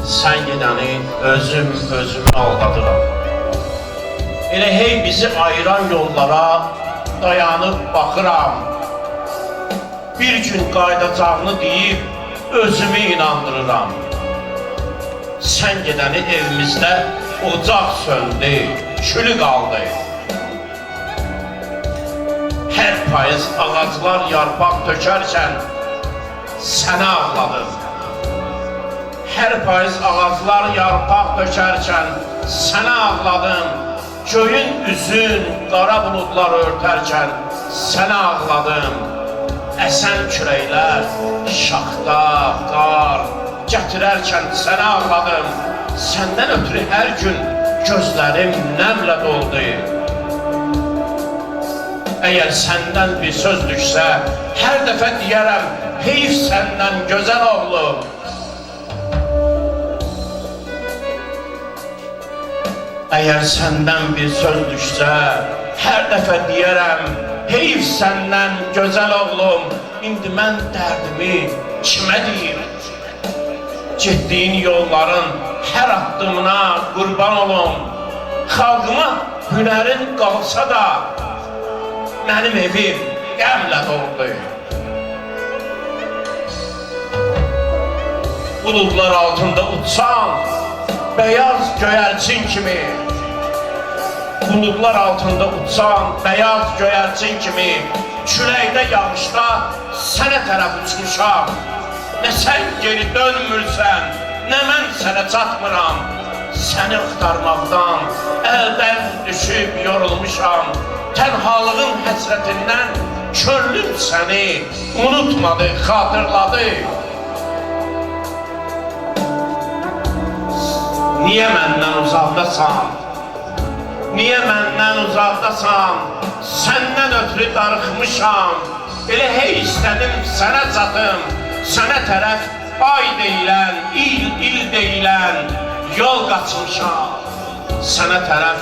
Sən gedəni özümü aldadıram. Elə hey bizi ayıran yollara dayanıb baxıram. Bir gün qaydacağını deyib özümü inandırıram. Sən gedəni evimizdə ocaq söndü, külü qaldı. Hər payız ağaclar yarpaq tökərkən səni ağladım. Hər payız ağaclar yarpaq dökərkən sənə ağladım. Göyün üzün qara buludlar örtərkən sənə ağladım. Əsən küləklər, şaxta, qar, gətirərkən sənə ağladım. Səndən ötürü hər gün gözlərim nəmlə doldu. Əgər səndən bir söz düşsə, hər dəfə deyərəm, heyf səndən gözəl oğlum. Əgər səndən bir söz düşsə, hər dəfə deyərəm, heyf səndən gözəl oğlum. İndi mən dərdimi kimə deyim? Getdiyin yolların hər addımına qurban olum. Xalqıma hünərin qalsa da, mənim evim qəmlə doldu. Buludlar altında uçsan, beyaz göyərçin kimi. Buludlar altında uçsan, beyaz göyərçin kimi. Küləkdə yağışda sənə tərəf uçmuşam. Nə sən geri dönmürsən, nə mən sənə çatmıram. Səni axtarmaqdan əldən düşüb yorulmuşam. Tənhalığın həsrətindən könlüm səni unutmadı, xatırladı. Niyə məndən uzaqdasan? Niyə məndən uzaqdasan? Səndən ötürü darıxmışam. Elə hey istədim sənə çatım. Sənə tərəf ay deyilən, il deyilən yol qaçmışam. Sənə tərəf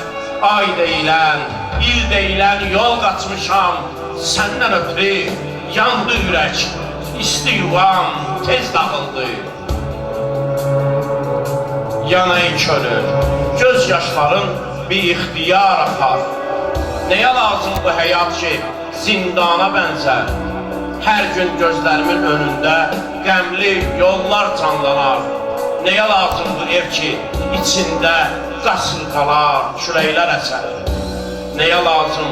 ay deyilən, il deyilən yol qaçmışam. Səndən ötürü yandı ürək, isti yuvam tez dağıldı. Yanay könül, göz yaşların bir ixtiyar axar. Nəyə lazım bu həyat ki, zindana bənzər? Hər gün gözlərimin önündə qəmli yollar canlanar. Nəyə lazım bu ev ki, içində qasırğalar, küləklər əsər? Nəyə lazım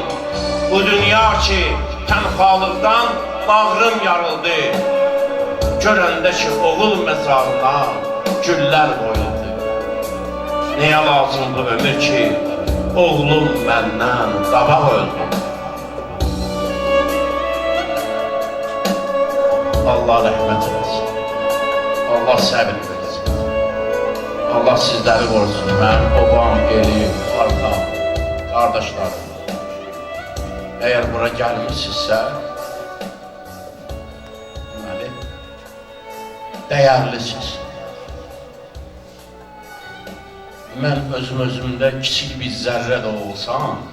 bu dünya ki, tənhalıqdan bağrım yarıldı? Görəndə ki, oğul məzarına güllər qoyuldu. Nəyə lazım bu ömür ki, oğlum məndən qabaq öldü? Allah rəhmət eləsin. Allah səbir versin. Allah sizləri qorusun. Mənim babam, elim, arqam, qardaşlarım. Əgər bura gəlmişsinizsə, deməli, dəyərlisiniz. Mən özümdə kiçik bir zərrə də olsam,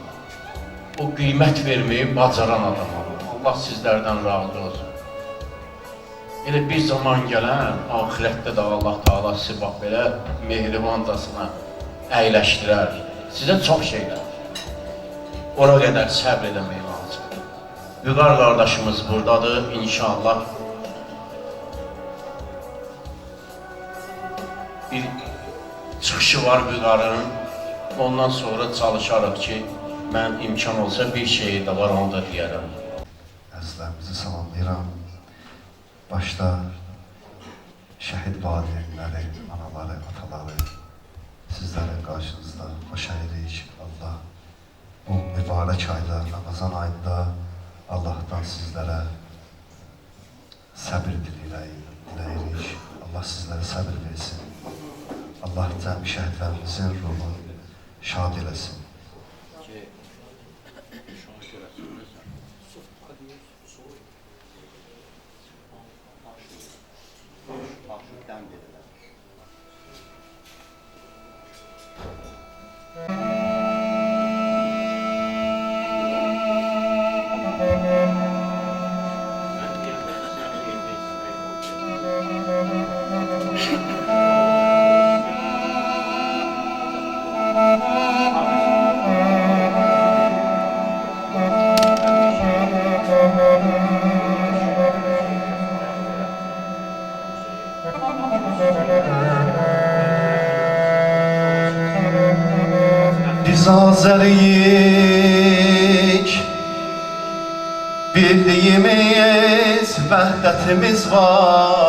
o qiymət verməyi bacaran adamam. Allah sizlərdən razı olsun. Elə bir zaman gələn, ahirətdə də Allah Teala sizi bax belə mehribancasına əyləşdirər. Sizə çox şeylər. Ora qədər səbr edəmək lazım. Vüqar qardaşımız buradadır, inşallah. Bir çıxışı var Vüqarın. Ondan sonra çalışarıq ki, mən imkan olsa bir şey də var, onu da deyərəm. Əzizlərimizi salamlayıram. Başda şəhid valideynləri, anaları, ataları sizlərin qarşınızda xoş əyirik. Allah bu mübarək ayda, Ramazan ayında Allahdan sizlərə səbir diləyirik. Allah sizlərə səbir versin. Allah cəmi şəhidlərimizin ruhunu şad eləsin. Biz Azəriyik, birliyimiz, vəhdətimiz var.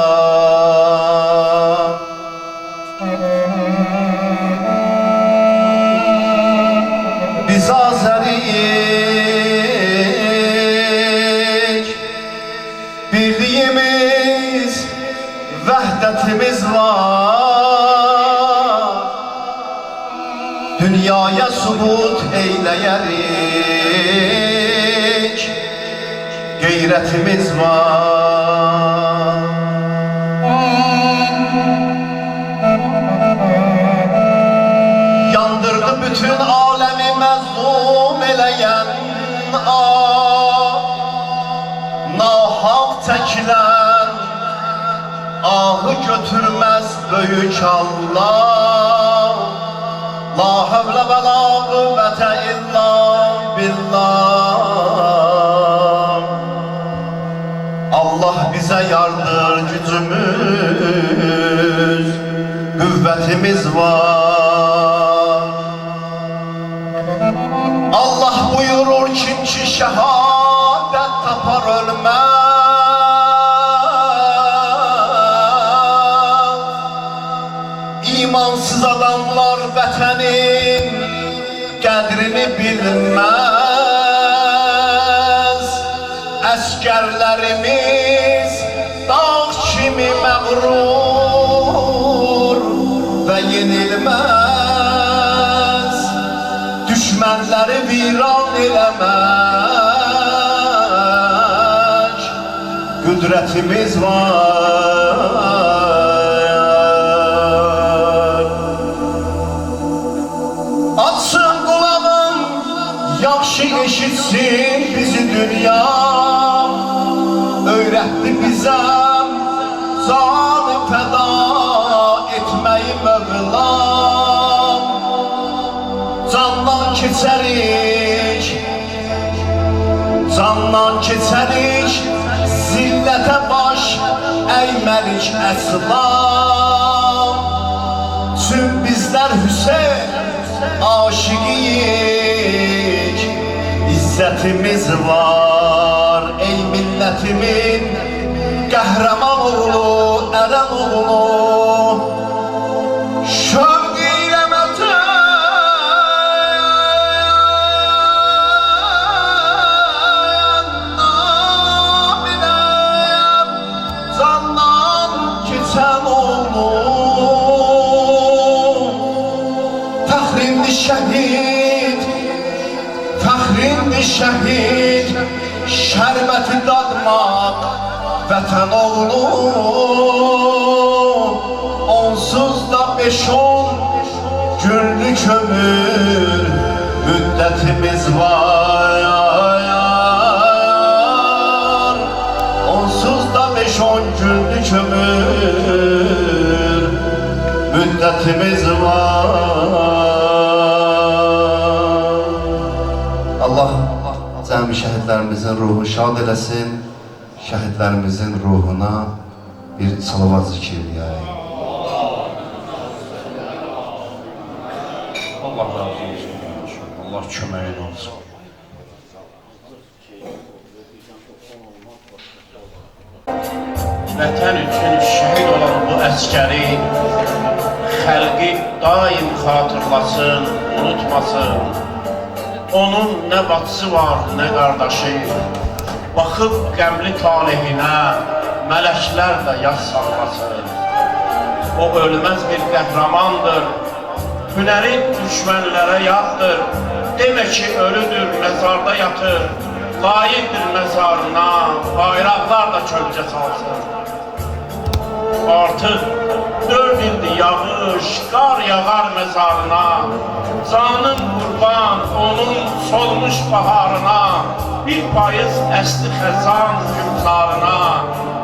Biz Azəriyik, birliyimiz, vəhdətimiz var. Dünyaya subut eyləyərik, qeyrətimiz var. Yandırdı bütün aləmi məzlum eləyən nahaq çəkilən ahı götürməz böyük Allah. La havle ve la kuvvete illa billah. Allah bize yardır gücümüz, kuvvetimiz var. Allah buyurur kim ki şehadet tapar ölmez. İmansız adamlar vətənin qədrini bilməz. Əskərlərimiz dağ kimi məğrur və yenilməz. Düşmənləri viran eləmək qüdrətimiz var. Açsın qulağın, yaxşı eşitsin bizi dünya. Öyrətdi bizə canı fəda etməyi Mövlam. Candan keçərik, zillətə baş əymərik əslam. Çün bizlər Hüseyn aşıqıyıq, izzətimiz var. Ey milletimin qəhrəman oğlu, ərən oğlu, şövq ilə mətən naminəm, candan keçən oğlu. Fəxrindir şəhid, fəxrindir şəhid, şərbəti dadmaq vətən oğlu. Onsuz da 5-10 günlük ömür müddətimiz var. Onsuz da 5-10 günlük ömür müddətimiz var. Allah cəmi şəhidlərimizin ruhu şad eləsin. Şəhidlərimizin ruhuna bir salavat zikir eləyək. Allah razı olsun. Allah köməyin olsun. Vətən üçün şəhid olan bu əskəri xəlqi daim xatırlasın, unutmasın. Onun nə bacısı var, nə qardaşı. Baxıb qəmli talehinə mələklər də yas salmasın. O ölməz bir qəhrəmandır, hünəri düşmənlərə yaddır. Demə ki ölüdür, məzarda yatır. Layiqdir məzarına, bayraqlar da kölgə salsın. Artıq 4 ildir yağış, qar yağar məzarına. Canım qurban onun solmuş baharına. Bir payız əsli xəzan gülzarına.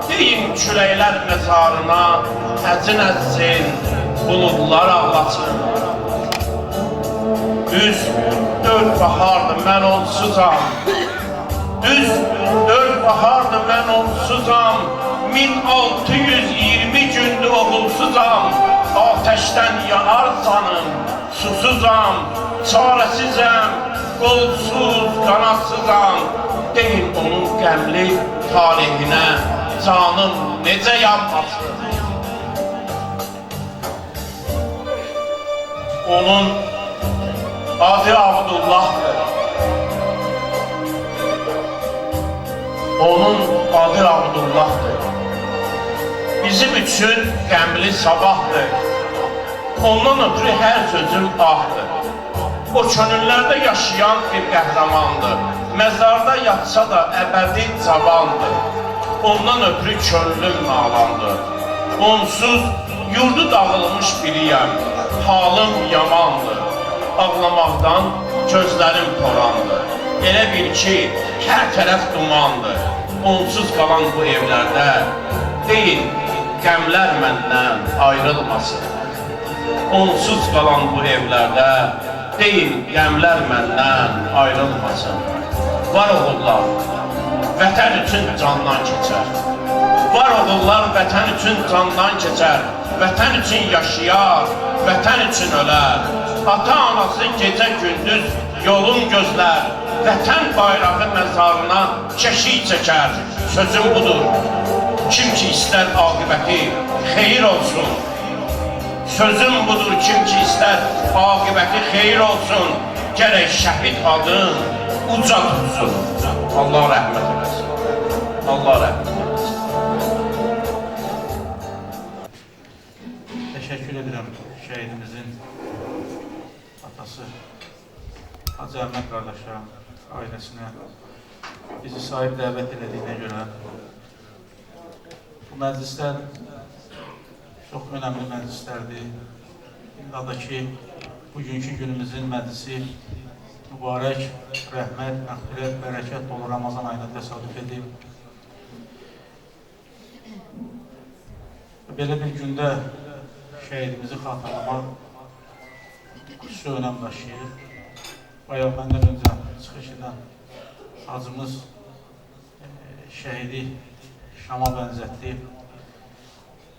Deyin küləklər məzarına, həzin etsin, buludlar ağlasın. Düz 4 bahardır mən onsuzam. Düz 4 bahardır mən onsuzam. 1620 gündür oğulsuzam. Ateşten yanar canım, susuzam. Çarəsizəm, qolsuz, qanatsızam. Deyin onun qəmli talehinə canım necə yanmasın. Onun adı Abdullah'dır. Onun adı Abdullah'dır. bizim üçün qəmli sabahdır. Ondan ötürü hər sözüm ahdır. O könüllərdə yaşayan bir qəhrəmandır. Məzarda yatsa da əbədi cavandır. Ondan ötürü könlüm nalandır. Onsuz yurdu dağılmış biriyəm. Halım yamandır. Ağlamaqdan gözlərim torandır. Elə bil ki, hər tərəf dumandır. Onsuz qalan bu evlərdə deyil, qəmlər məndən ayrılmasın. Onsuz qalan bu evlərdə deyil, qəmlər məndən ayrılmasın. Var oğullar, vətən üçün candan keçər. Var oğullar, vətən üçün candan keçər. Vətən üçün yaşayar, vətən üçün ölər. Ata-anası gecə-gündüz yolun gözlər. Vətən bayrağı məzarına keşik çəkər. Sözüm budur, kim ki istər aqibəti xeyir olsun. Sözüm budur, kim ki istər aqibəti xeyir olsun. Gərək şəhid adın uca tutsun. Allah rəhmət eləsin. Allah rəhmət eləsin. Teşekkür ederim şehidimizin atası Hacı Əhməd qardaşa, ailəsinə bizi sahib dəvət elədiyinə görə. Bu məclislər çox önəmli məclislərdir. İlla da ki, bugünkü günümüzün məclisi mübarək, rəhmət, məğfirət, bərəkət dolu Ramazan ayına təsadüf edib. Belə bir gündə şəhidimizi xatırlamaq xüsusi önəm daşıyır. Bayaq məndən öncə çıxış edən hacımız şəhidi Şama bənzətdi.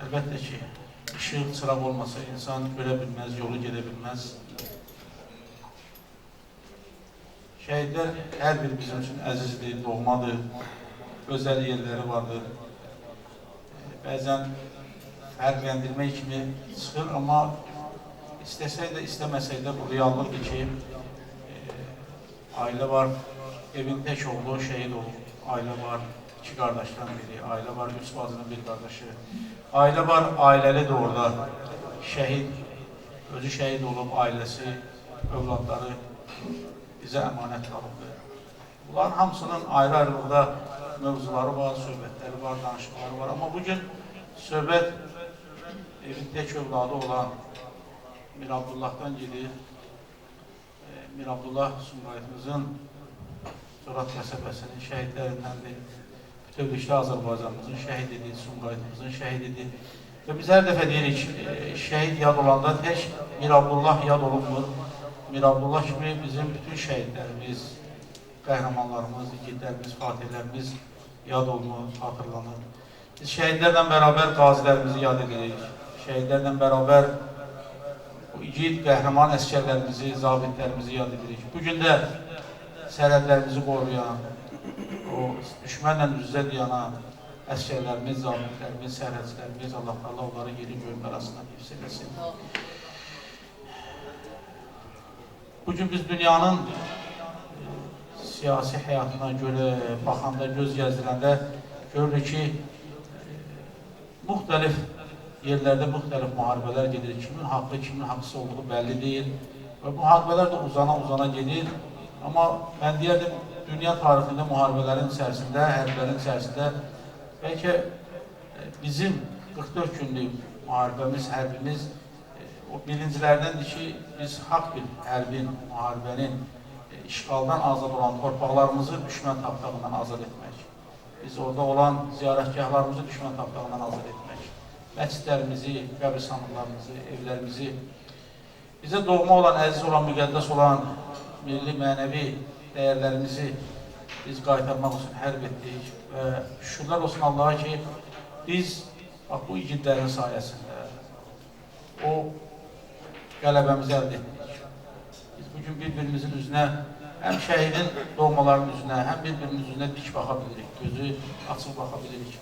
Əlbəttə ki, işıq, çıraq olmasa insan görə bilməz, yolu gedə bilməz. Şəhidlər hər bir bizim üçün əzizdir, doğmadır, özəl yerləri vardır. Bəzən fərqləndirmək kimi çıxır, amma istəsək də, istəməsək də bu reallıqdır ki, ailə var, evin tək oğlu şəhid olub, ailə var, iki qardaşdan biri, ailə var, üç bacının bir qardaşı, ailə var, ailəli də orada şəhid, özü şəhid olub, ailəsi, övladları bizə əmanət qalıbdır. Bunların hamısının ayrı-ayrılıqda mövzuları var, söhbətləri var, danışıqları var, amma bugün söhbət evin tək övladı olan Mir Abdullah'dan gedir. Mir Abdullah Sumqayıtımızın Corat qəsəbəsinin şəhidlərindəndir. Bütövlükdə Azərbaycanımızın şəhididir, Sumqayıtımızın şəhididir. Və biz hər dəfə deyirik, şəhid yad olanda tək Mir Abdullah yad olunmur. Mir Abdullah kimi bizim bütün şəhidlərimiz, qəhrəmanlarımız, igidlərimiz, fatihlərimiz yad olunur, hatırlanır. Biz şəhidlərlə bərabər qazilərimizi yad edirik. Şəhidlərlə bərabər igid, qəhrəman əskərlərimizi, zabitlərimizi yad edirik. Bugün də sərhədlərimizi qoruyan, o düşmənlə üz-üzə dayanan əskərlərimiz, zabitlərimiz, sərhədçilərimiz, Allah onları yeri göyün arasından hifz eləsin. Bugün biz dünyanın siyasi həyatına görə baxanda, göz gəzdirəndə görürük ki, müxtəlif yerlərdə müxtəlif müharibələr gedir. Kimin haqqı, kimin haqsız olduğu bəlli deyil. Və müharibələr də uzana gedir. Amma mən deyərdim, dünya tarixində müharibələrin içərisində, hərblərin içərisində bəlkə bizim 44 günlük müharibəmiz, hərbimiz o birincilərdəndir ki, biz haqq bir hərbin, müharibənin işğaldan azad olan torpaqlarımızı düşmən tapdağından azad etmək. Biz orada olan ziyarətgahlarımızı düşmən tapdağından azad etmək. Məscidlərimizi, qəbristanlıqlarımızı, evlərimizi, bizə doğma olan, əziz olan, müqəddəs olan milli, mənəvi dəyərlərimizi biz qaytarmaq üçün hərb etdik və şükürlər olsun Allaha ki, biz bu igidlərin sayəsində o qələbəmizi əldə etdik. Biz bugün bir-birimizin üzünə, həm şəhidin doğmalarının üzünə, həm bir-birimizin üzünə dik baxa bilirik, gözü açıq baxa bilirik.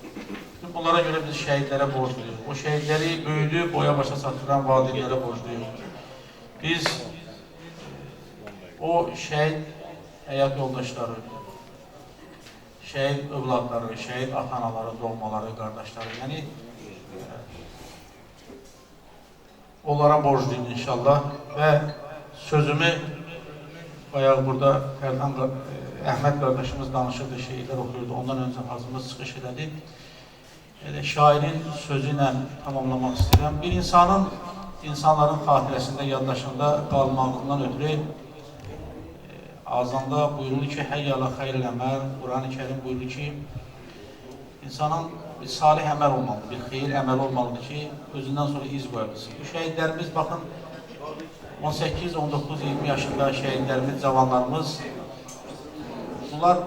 Bunlara görə biz şəhidlərə borcluyuz. O şəhidləri böyüdü, boya başa çatdıran valideynlərə borcluyuz. Biz o şəhid həyat yoldaşları, şəhid övladları, şəhid ata-anaları, doğmaları, qardaşları, yəni onlara borcluyum inşallah və sözümü bayağı burada Əhməd qardaşımız danışırdı, şeirlər oxuyurdu, ondan öncə hazırımız çıxış elədi. Şairin sözü ilə tamamlamaq istəyirəm. Bir insanların xatirəsində, yaddaşında qalmağından ötürü azanda buyurulur ki, həyyələ xeyr eləməl, Quran-ı Kerim buyurur ki, insanın bir salih əməl olmalıdır, bir xeyir əməl olmalıdır ki, özündən sonra iz qoyabilirsin. Bu şəhidlərimiz, baxın, 18, 19, 20 yaşında şəhidlərimiz, cavanlarımız, bunlar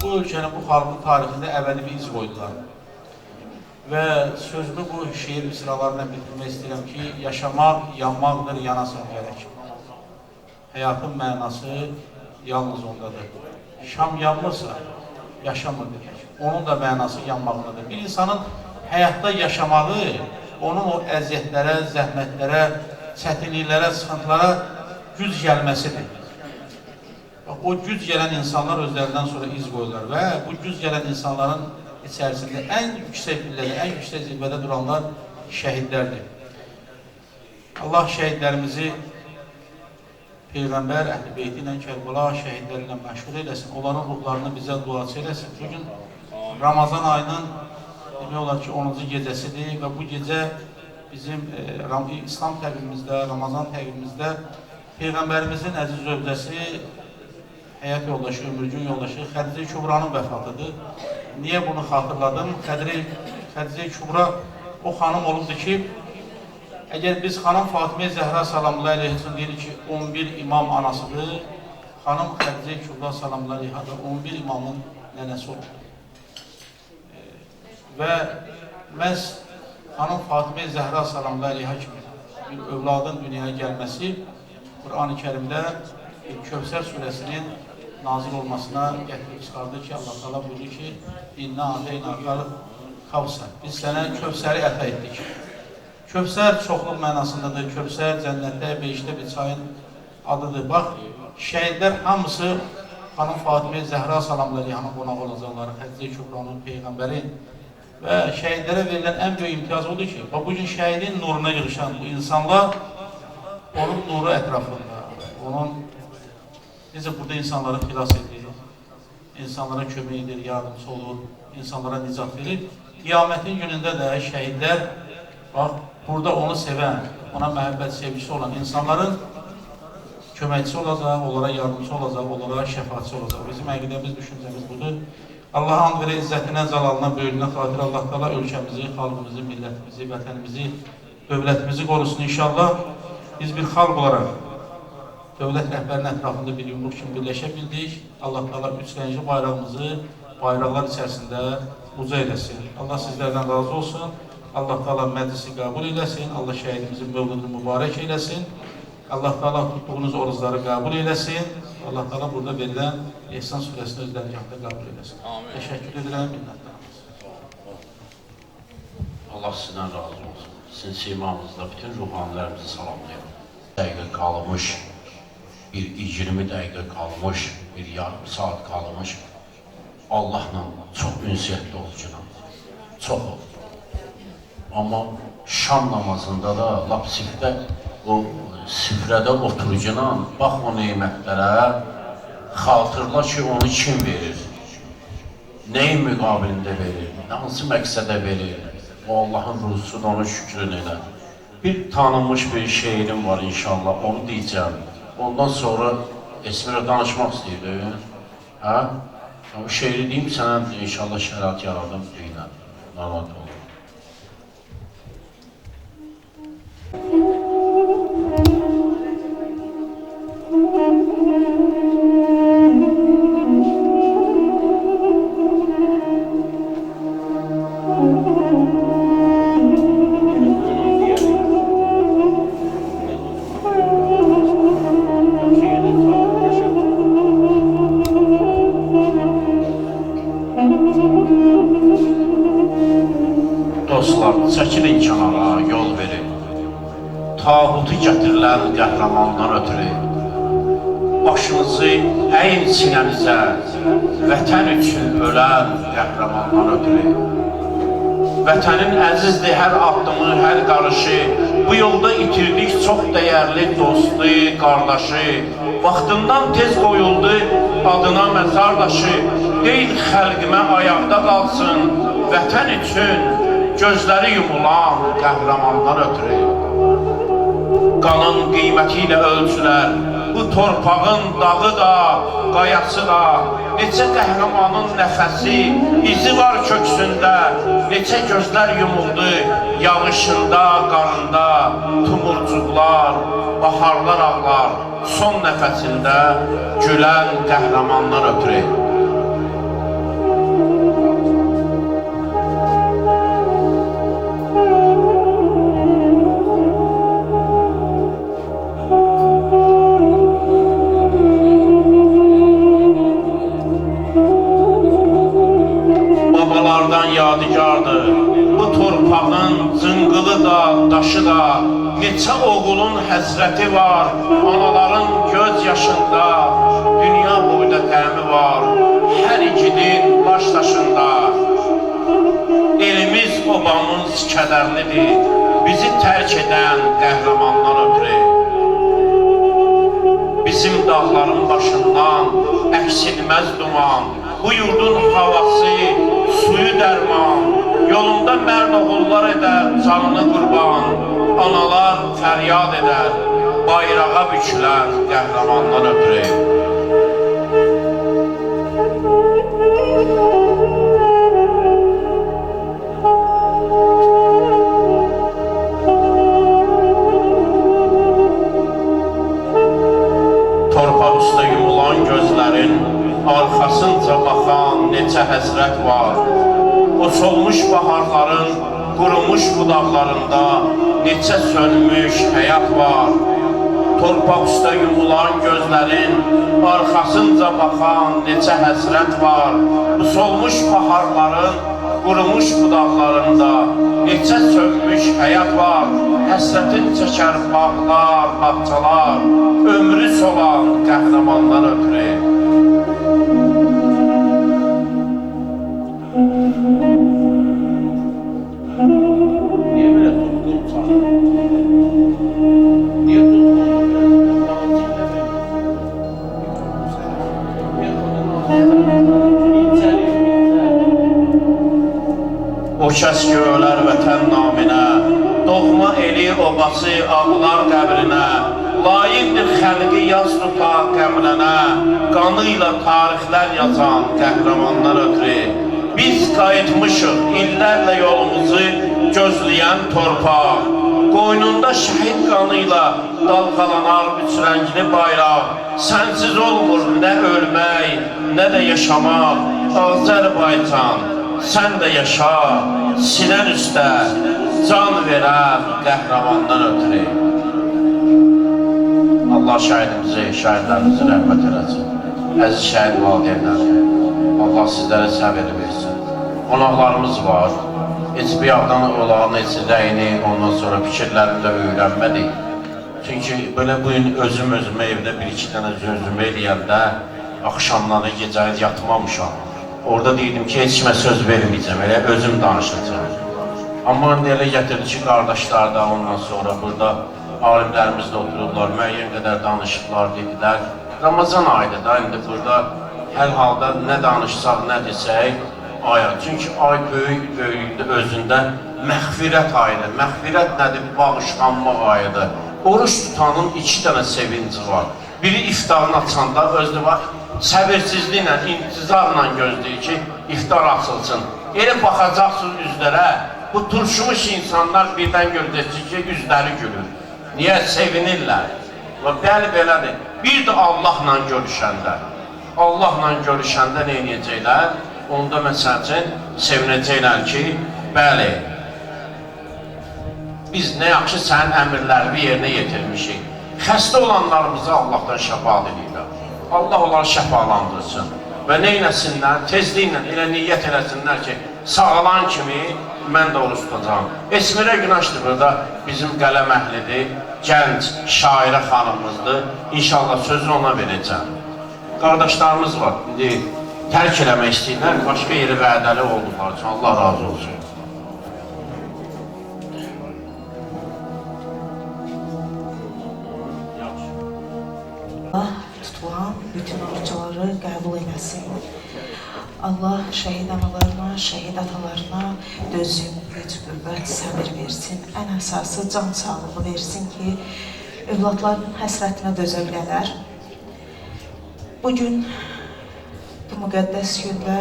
bu ölkənin, bu xalqın tarixində əvvəli bir iz qoydular. Və sözümü bu şeir misralarla bitirmək istəyirəm ki, yaşamaq yanmaqdır, yanasan gərək. Həyatın mənası yalnız ondadır. Şam yanmırsa, yaşamır demək. Onun da mənası yanmaqdadır. Bir insanın həyatda yaşamağı, onun o əziyyətlərə, zəhmətlərə, çətinliklərə, sıxıntılara güc gəlməsidir. O güc gələn insanlar özlərindən sonra iz qoyurlar və bu güc gələn insanların içərisində ən yüksək pillədə, ən yüksək zirvədə duranlar şəhidlərdir. Allah şəhidlərimizi Peyğəmbər Əhl-i Beyti ilə, Kərbəla şəhidləri ilə məşğul eləsin, onların ruhlarını bizə duaçı eləsin. Bugün Ramazan ayının demək olar ki, 10-cu gecəsidir və bu gecə bizim İslam təqvimimizdə, Ramazan təqvimimizdə Peyğəmbərimizin əziz zövcəsi, həyat yoldaşı, ömürgün yoldaşı Xədicə Kübranın vəfatıdır. Niyə bunu xatırladım? Xədicə Kübra o xanım olubdur ki, əgər biz xanım Fatimə Zəhra salamullah əleyhi üçün deyirik ki, 11 imam anasıdır, xanım Xədicə Kübra salamullah əleyhi 11 imamın nənəsi olubdur. Və məhz xanım Fatimə Zəhra salamullah əleyhi kimi bir övladın dünyaya gəlməsi Quran-ı Kerimdə Kövsər surəsinin nazil olmasına gətirib çıxardı ki, Allah təala buyurur ki, İnna a'teynakal Kavsər. Biz sənə Kövsəri əta etdik. Kövsər çoxluq mənasındadır. Kövsər cənnətdə, beşdə bir çayın adıdır. Bax, şəhidlər hamısı xanım Fatimə Zəhra salamullah əleyhi qonaq olacaqlar, Xədicə Kübranın, Peyğəmbərin və şəhidlərə verilən ən böyük imtiyaz odur ki, bugün şəhidin nuruna yığışan bu insanlar onun nuru ətrafında, onun necə burada insanları xilas edir, insanlara kömək edir, yardımcı olur, insanlara nicat verir. Qiyamətin günündə də şəhidlər, bax, burada onu sevən, ona məhəbbət sevgisi olan insanların köməkçisi olacaq, onlara yardımcı olacaq, onlara şəfaatçı olacaq. Bizim əqidəmiz, düşüncəmiz budur. Allah and verə izzətinə, zəlalına, böyrünə xatir Allah təala ölkəmizi, xalqımızı, millətimizi, vətənimizi, dövlətimizi qorusun inşallah. Biz bir xalq olaraq dövlət rəhbərinin ətrafında bir yumruq kimi birləşə bildik. Allah təala üç rəngli bayrağımızı bayraqlar içərisində uca eləsin. Allah sizlərdən razı olsun. Allah təala məclisi qəbul eləsin. Allah şəhidimizin mövludunu mübarək eləsin. Allah təala tutduğunuz orucları qəbul eləsin. Allah təala burada verilən İhsan surəsini öz dərgahında qəbul eləsin. Təşəkkür edirəm, minnətdarım. Allah sizdən razı olsun. Sizin simamızda bütün ruhanilərimizi salamlayıram. Dəqiqə qalmış, bir 20 dəqiqə qalmış, bir yarım saat qalmış. Allahla çox ünsiyyətli olacaq. Çox oldu. Amma şam namazında da, lap süfrədə oturucunan, bax o neymətlərə, xatırla ki, onu kim verir? Neyin müqabilində verir? Hansı məqsədə verir? O Allahın ruhusuna onun şükrün elə. Bir tanınmış bir şeirim var inşallah, onu deyəcəm. Ondan sonra Esmirə danışmaq istəyirdim. Hə? O şeiri deyim, sənə inşallah şərait yaradım deyiləm. Narahat olur. Dostlar, çəkilin kənara, yol verin. Tağutu gətirilən qəhrəmandan ötürü başınızı əyin sinənizə, vətən üçün ölən qəhrəmandan ötürü Vətənin əzizdir hər addımı, hər qarışı. Bu yolda itirdik çox dəyərli dostu, qardaşı. Vaxtından tez qoyuldu adına məzar daşı. Deyil xəlqimə ayaqda qalsın, vətən üçün gözləri yumulan qəhrəmanlar ötürü. Qanın qiyməti ilə ölçülər, bu torpağın dağı da, qayası da. Neçə qəhrəmanın nəfəsi, izi var köksündə. Neçə gözlər yumuldu, yağışında, qarında. Tumurcuqlar, baharlar ağlar, son nəfəsində gülən qəhrəmanlar ötürü. Yadigardır. Bu torpağın cıngılı da, daşı da, neçə oğulun həsrəti var, anaların göz yaşında, dünya boyda təmi var, hər igidin baş daşında. Elimiz, obamız kədərlidir, bizi tərk edən qəhrəmanlar ötürü. Bizim dağların başından əksilməz duman, bu yurdun havası, suyu dərman, yolunda mərd oğullar edər canını qurban, analar fəryad edər, bayrağa bükülər qəhrəmanlar ötürü. Torpaq üstə yumulan gözlərin arxasınca baxan neçə həsrət var. O solmuş baharların, qurumuş budaqlarında neçə sönmüş həyat var. Torpaq üstə yumulan gözlərin arxasınca baxan neçə həsrət var. Bu solmuş baharların, qurumuş budaqlarında neçə sönmüş həyat var. Həsrətin çəkər bağlar, bağçalar, ömrü solan qəhrəmanlar ötürü. Niye böyle tutkum var? Niye tutkum var? O kəs ki ölər vətən naminə, doğma eli obası ağlar qəbrinə, layiqdir xəlqi yaz tuta qəmrənə, qanıyla tarixlər yazan qəhrəmanlar ötürü. Biz qayıtmışıq illərlə yolumuzu gözləyən torpaq. Qoynunda şəhid qanıyla dalğalanar üç rəngli bayraq. Sənsiz olmur nə ölmək, nə də yaşamaq. Azərbaycan, sən də yaşa, sinən üstə can verər qəhrəmandan ötürü. Allah şəhidimizi, şəhidlərimizi rəhmət eləsin. Əziz şəhid valideynlər, Allah sizlərə səbir versin. Qonaqlarımız var. Heç bir yandan olağın heç rəyini, ondan sonra fikirlərini də öyrənmədik. Çünki belə bugün özümə evdə bir-iki dənə sözümü eləyəndə axşamları, gecəyə yatmamışam. Orada deydim ki, heç kimə söz verməyəcəm, elə özüm danışacağım. Amma indi elə gətirdi ki, qardaşlar da ondan sonra burada alimlərimiz də otururlar, müəyyən qədər danışıqlar dedilər. Ramazan ayıdır da, indi burada hər halda nə danışsaq, nə desək, aya. Çünki ay böyüklüyü özündə məğfirət ayıdır. Məğfirət nədir? Bağışlanmaq ayıdır. Oruç tutanın iki dənə sevinci var. Biri iftarını açanda özü var, səbirsizliklə, intizarla gözləyir ki, iftar açılsın. Elə baxacaqsınız üzlərə, bu turşumuş insanlar birdən görəcək ki, üzləri gülür. Niyə? Sevinirlər. Bəli, belədir. Bir də Allahla görüşəndə. Allahla görüşəndə nə edəcəklər? Onda məsəl üçün sevinəcəklər ki, bəli, biz nə yaxşı sənin əmrlərini yerinə yetirmişik. Xəstə olanlarımızı Allahdan şəfaat edirlər. Allah onları şəfalandırsın. Və nə eləsinlər? Tezliklə elə niyyət eləsinlər ki, sağalan kimi mən də oruç tutacağım. Esmirə Günəşdir burada bizim qələm əhlidir, gənc, şairə xanımımızdır. İnşallah sözü ona verəcəm. Qardaşlarımız var, tərk eləmək istəyirlər, başqa yeri vədəli olduqlar üçün Allah razı olsun. Allah tutulan bütün oruçları qəbul eləsin. Allah şəhid analarına, şəhid atalarına dözüm, güc, qüvvət, səbir versin. Ən əsası can sağlığı versin ki, övladların həsrətinə dözə bilələr. Bugün bu müqəddəs gündə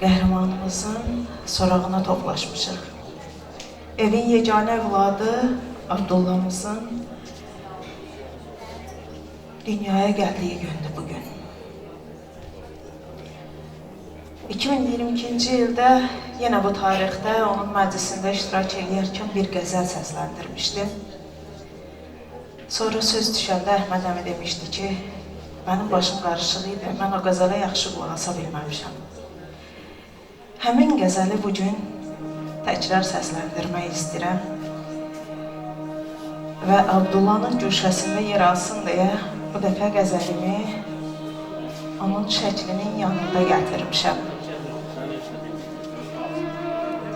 qəhrəmanımızın sorağına toplaşmışıq. Evin yeganə övladı Abdullamızın dünyaya gəldiyi gündür bugün. 2022-ci ildə yenə bu tarixdə onun məclisində iştirak edərkən bir qəzəl səsləndirmişdim. Sonra söz düşəndə Əhməd əmi demişdi ki, mənim başım qarışıq idi, mən o qəzələ yaxşı qulaq asa bilməmişəm. Həmin qəzəli bugün təkrar səsləndirmək istəyirəm və Abdullahın güşəsində yer alsın deyə bu dəfə qəzəlimi onun şəklinin yanında gətirmişəm.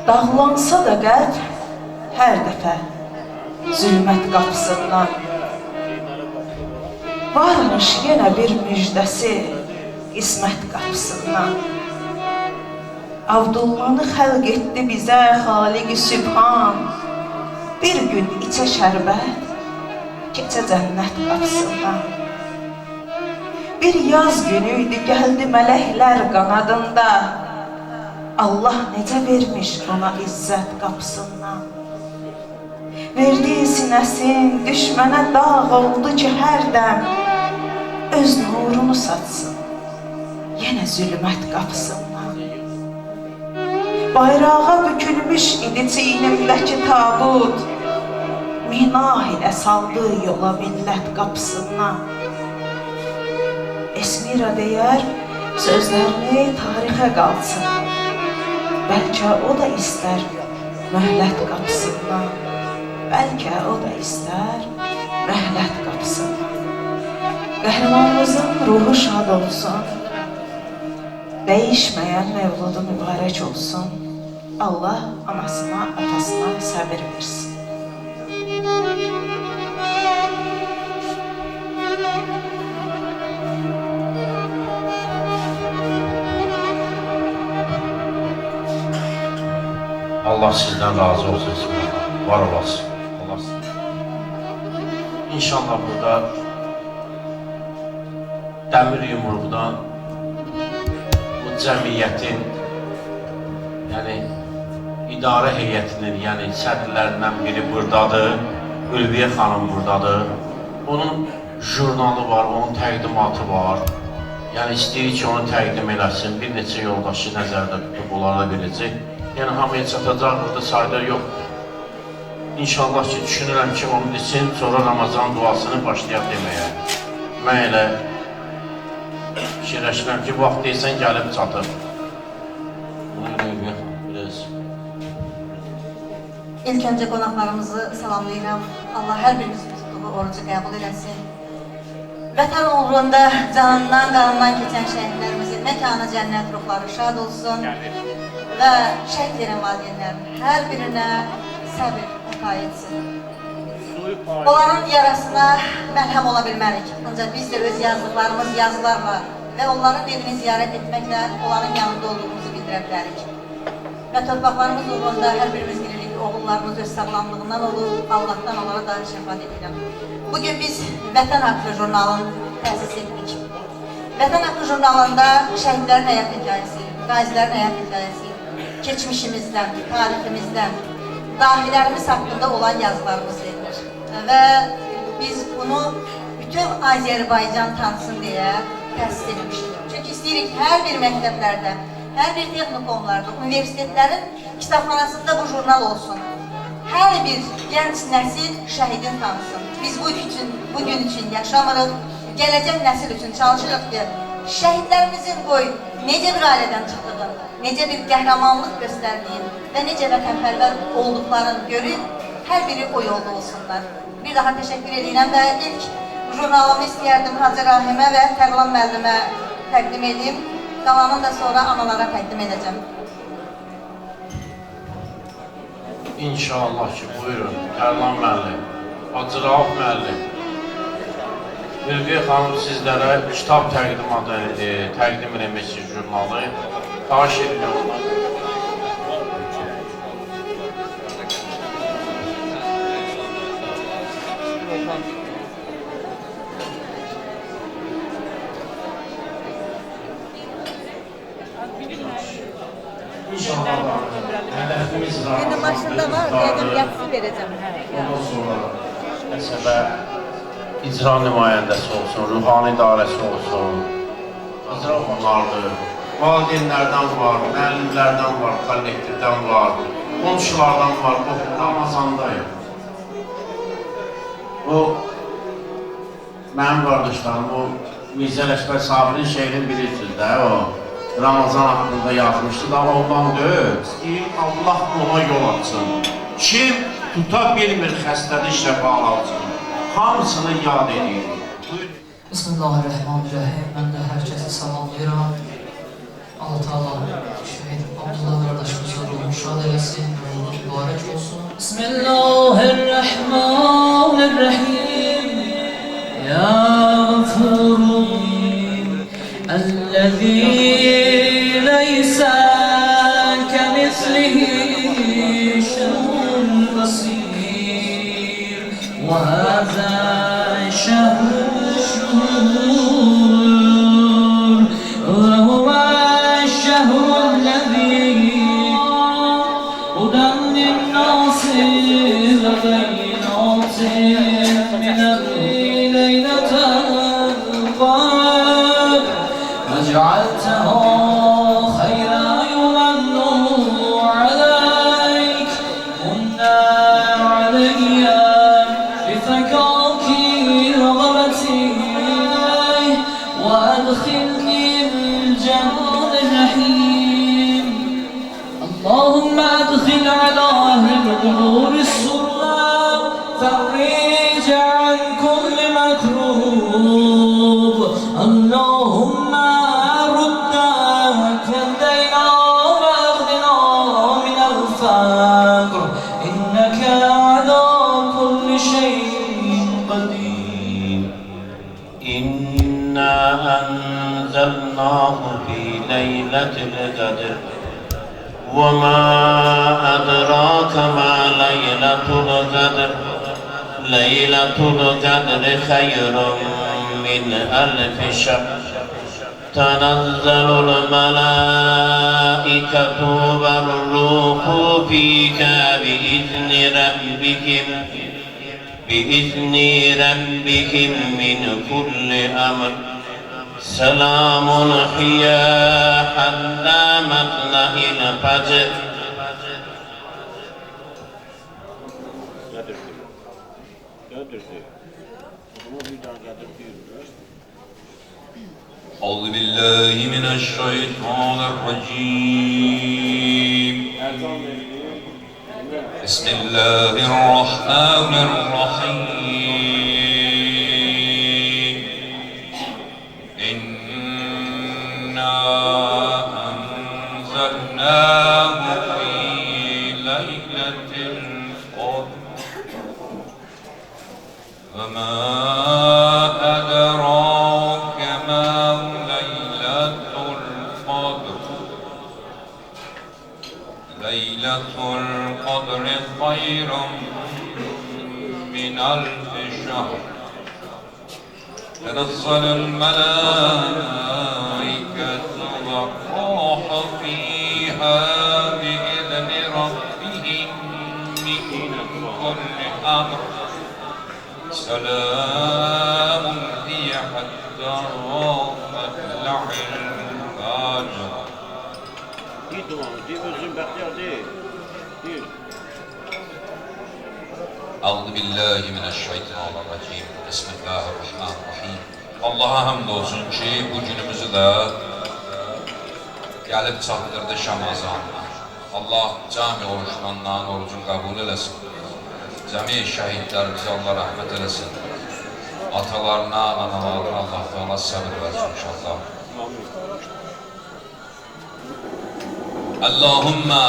Dağlansa da qəlb hər dəfə zülmət qapısından varmış yenə bir müjdəsi qismət qapısından. Abdullahı xəlq etdi bizə Xaliq-i Sübhan. Bir gün içə şərbət, keçə cənnət qapısından. Bir yaz günü idi, gəldi mələklər qanadında. Allah necə vermiş ona izzət qapısından. Verdiyi sinəsin düşmənə dağ oldu ki, hər dəm öz nurunu satsın, yenə zülmət qapısından. Bayrağa bükülmüş idi çiynimdəki tabut, minah ilə saldı yola millət qapısından. Esmira deyər, sözlərini tarixə qalsın, bəlkə o da istər möhlət qapısından. Bəlkə o da istər məhlət qapısından. Qəhrəmanımızın ruhu şad olsun, dəyişməyən mövludu mübarək olsun. Allah anasına, atasına səbir versin. Allah sizdən razı olsun, var olasın. İnşallah burada dəmir yumruqdan bu cəmiyyətin, yəni idarə heyətinin, yəni sədrlərindən biri buradadır, Ülviyə xanım buradadır. Onun jurnalı var, onun təqdimatı var. Yəni istəyirik ki, onu təqdim eləsin, bir neçə yoldaşı nəzərdə tutub, onlara biləcək. Yəni hamıya çatacaq, burada sayda yox. İnşallah ki, düşünürəm ki, onu desin, sonra Ramazan duasını başlayaq deməyə. Mən elə fikirləşirəm ki, vaxt deyilsən, gəlib çatır. İlk öncə qonaqlarımızı salamlayıram. Allah hər birimizin tutduğu orucu qəbul eləsin. Vətən uğrunda canından, qanından keçən şəhidlərimizin məkanı cənnət, ruhları şad olsun. Və şəhid verən valideynlərin hər birinə səbir əta etsin. Onların yarasına məlhəm ola bilmərik. Ancaq biz də öz yazdıqlarımız yazılarla və onların evini ziyarət etməklə onların yanında olduğumuzu bildirə bilərik. Və torpaqlarımız uğrunda hər birimiz bilirik ki, oğullarımız öz sağlamlığından olur, Allahdan onlara da şəfaət edirəm. Bugün biz Vətən Haqqı jurnalını təsis etdik. Vətən Haqqı jurnalında şəhidlərin həyat hekayəsi, qazilərin həyat hekayəsi, keçmişimizdən, tariximizdən, dahilərimiz haqqında olan yazılarımız verilir. Və biz bunu bütün Azərbaycan tanısın deyə təsis etmişdik. Çünki istəyirik hər bir məktəblərdə, hər bir texnikumlarda, universitetlərin kitabxanasında bu jurnal olsun. Hər bir gənc nəsil şəhidin tanısın. Biz bu gün üçün yaşamırıq, gələcək nəsil üçün çalışırıq ki, şəhidlərimizin qoy necə bir ailədən çıxdığını, necə bir qəhrəmanlıq göstərdiyin və necə vətənpərvər olduqlarını görüb, hər biri o yolda olsunlar. Bir daha təşəkkür edirəm və ilk jurnalımı istəyərdim Hacı Rahimə və Tərlan müəllimə təqdim edeyim. Qalanını da sonra analara təqdim edəcəm. İnşallah ki, buyurun, Tərlan müəllim, Hacı Rauf müəllim. Ülviyə xanım sizlərə kitab təqdim eləmək jurnalı. Xahiş edirəm. Benim başında var, dedim yapısı vereceğim. Ondan sonra məsələ icra nümayəndəsi olsun, ruhani idarəsi olsun, icra onlardır. Valideynlərdən var, müəllimlərdən var, kollektivdən var, qonşulardan var, bu Ramazandayım. Bu, mənim qardaşlarım, bu Mirzə Ləşbər Sabirin şeirini bilirsiniz də, o Ramazan haqqında yazmışdı da, ondan deyil, ki Allah ona yol açsın. Kim tuta bilmir xəstədə şəfalasın, hamısını yad edir. Bismillahirrahmanirrahim. Mən də hər kəsi salamlayıram. Allah Teala şəhid Abdullah qardaşımızın ruhunu şad eləsin, ruhu mübarək olsun. Bismillahirrahmanirrahim. Ya Gafurun الذي ليس كمثله شيء بصير وهذا شهر الشهور وهو الشهر الذي هدى للناس وبينات من ليلة القدر وجعلته خيرا يمن عليك منا علي بفكاك رغبتي وأدخلني الجنة الرحيم اللهم أدخل على أهل القبور السرور فرج عن كل مكروب اللهم رد كيدنا واغننا من الفقر إنك على كل شيء قدير إنا أنزلناه في ليلة القدر وما أدراك ما ليلة القدر ليلة القدر خير من ألف شهر تنزل الملائكة والروح فيها بإذن ربهم من كل أمر سلام هي حتى مطلع الفجر. أعوذ بالله من الشيطان الرجيم بسم الله الرحمن الرحيم إنا أنزلناه في ليلة القدر وما أدراك ما ليلة القدر ليلة القدر خير من ألف شهر تنزل الملائكة والروح فيها بإذن ربهم من كل أمر سلام هي حتى مطلع الفجر. أعوذ بالله من الشيطان الرجيم بسم الله الرحمن الرحيم. Allah'a hamd olsun ki bu günümüzü de gelip çatdırdı Ramazan. Allah cami oruçlarından orucun kabul eləsin. Cəmi şəhidlərimizi Allah rəhmət eləsin. Atalarına, analarına Allah Teala sabır versin inşallah. Allahümme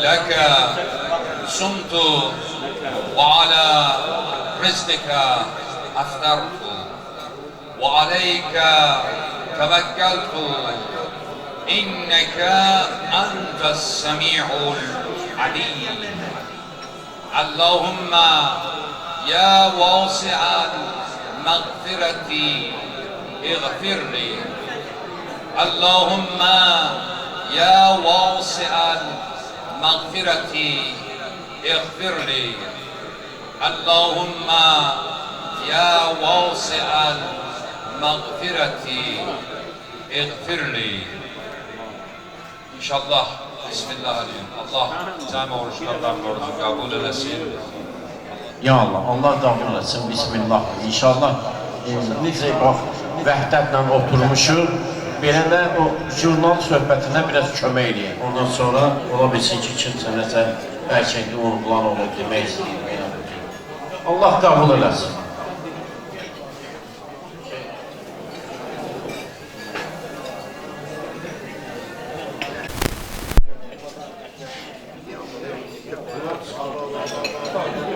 leke sumtu ve ala rizqika أفطرت وعليك توكلت إنك أنت السميع العليم اللهم يا واسع المغفرة اغفر لي اللهم يا واسع المغفرة اغفر لي اللهم يا واسع المغفرة اغفر لي İnşallah Bismillahirrahmanirrahim. Allah cami oruçlardan orucu kabul eylesin. Ya Allah, Allah kabul etsin. Bismillah. İnşallah necə bax, vəhdətlə oturmuşuq. Belə də o jurnal söhbətinə biraz kömək eləyək. Ondan sonra ola bilsin ki, kimsə nəsə bəlkə unutulan olur demək istəyir. Allah kabul eləsin. Thank you.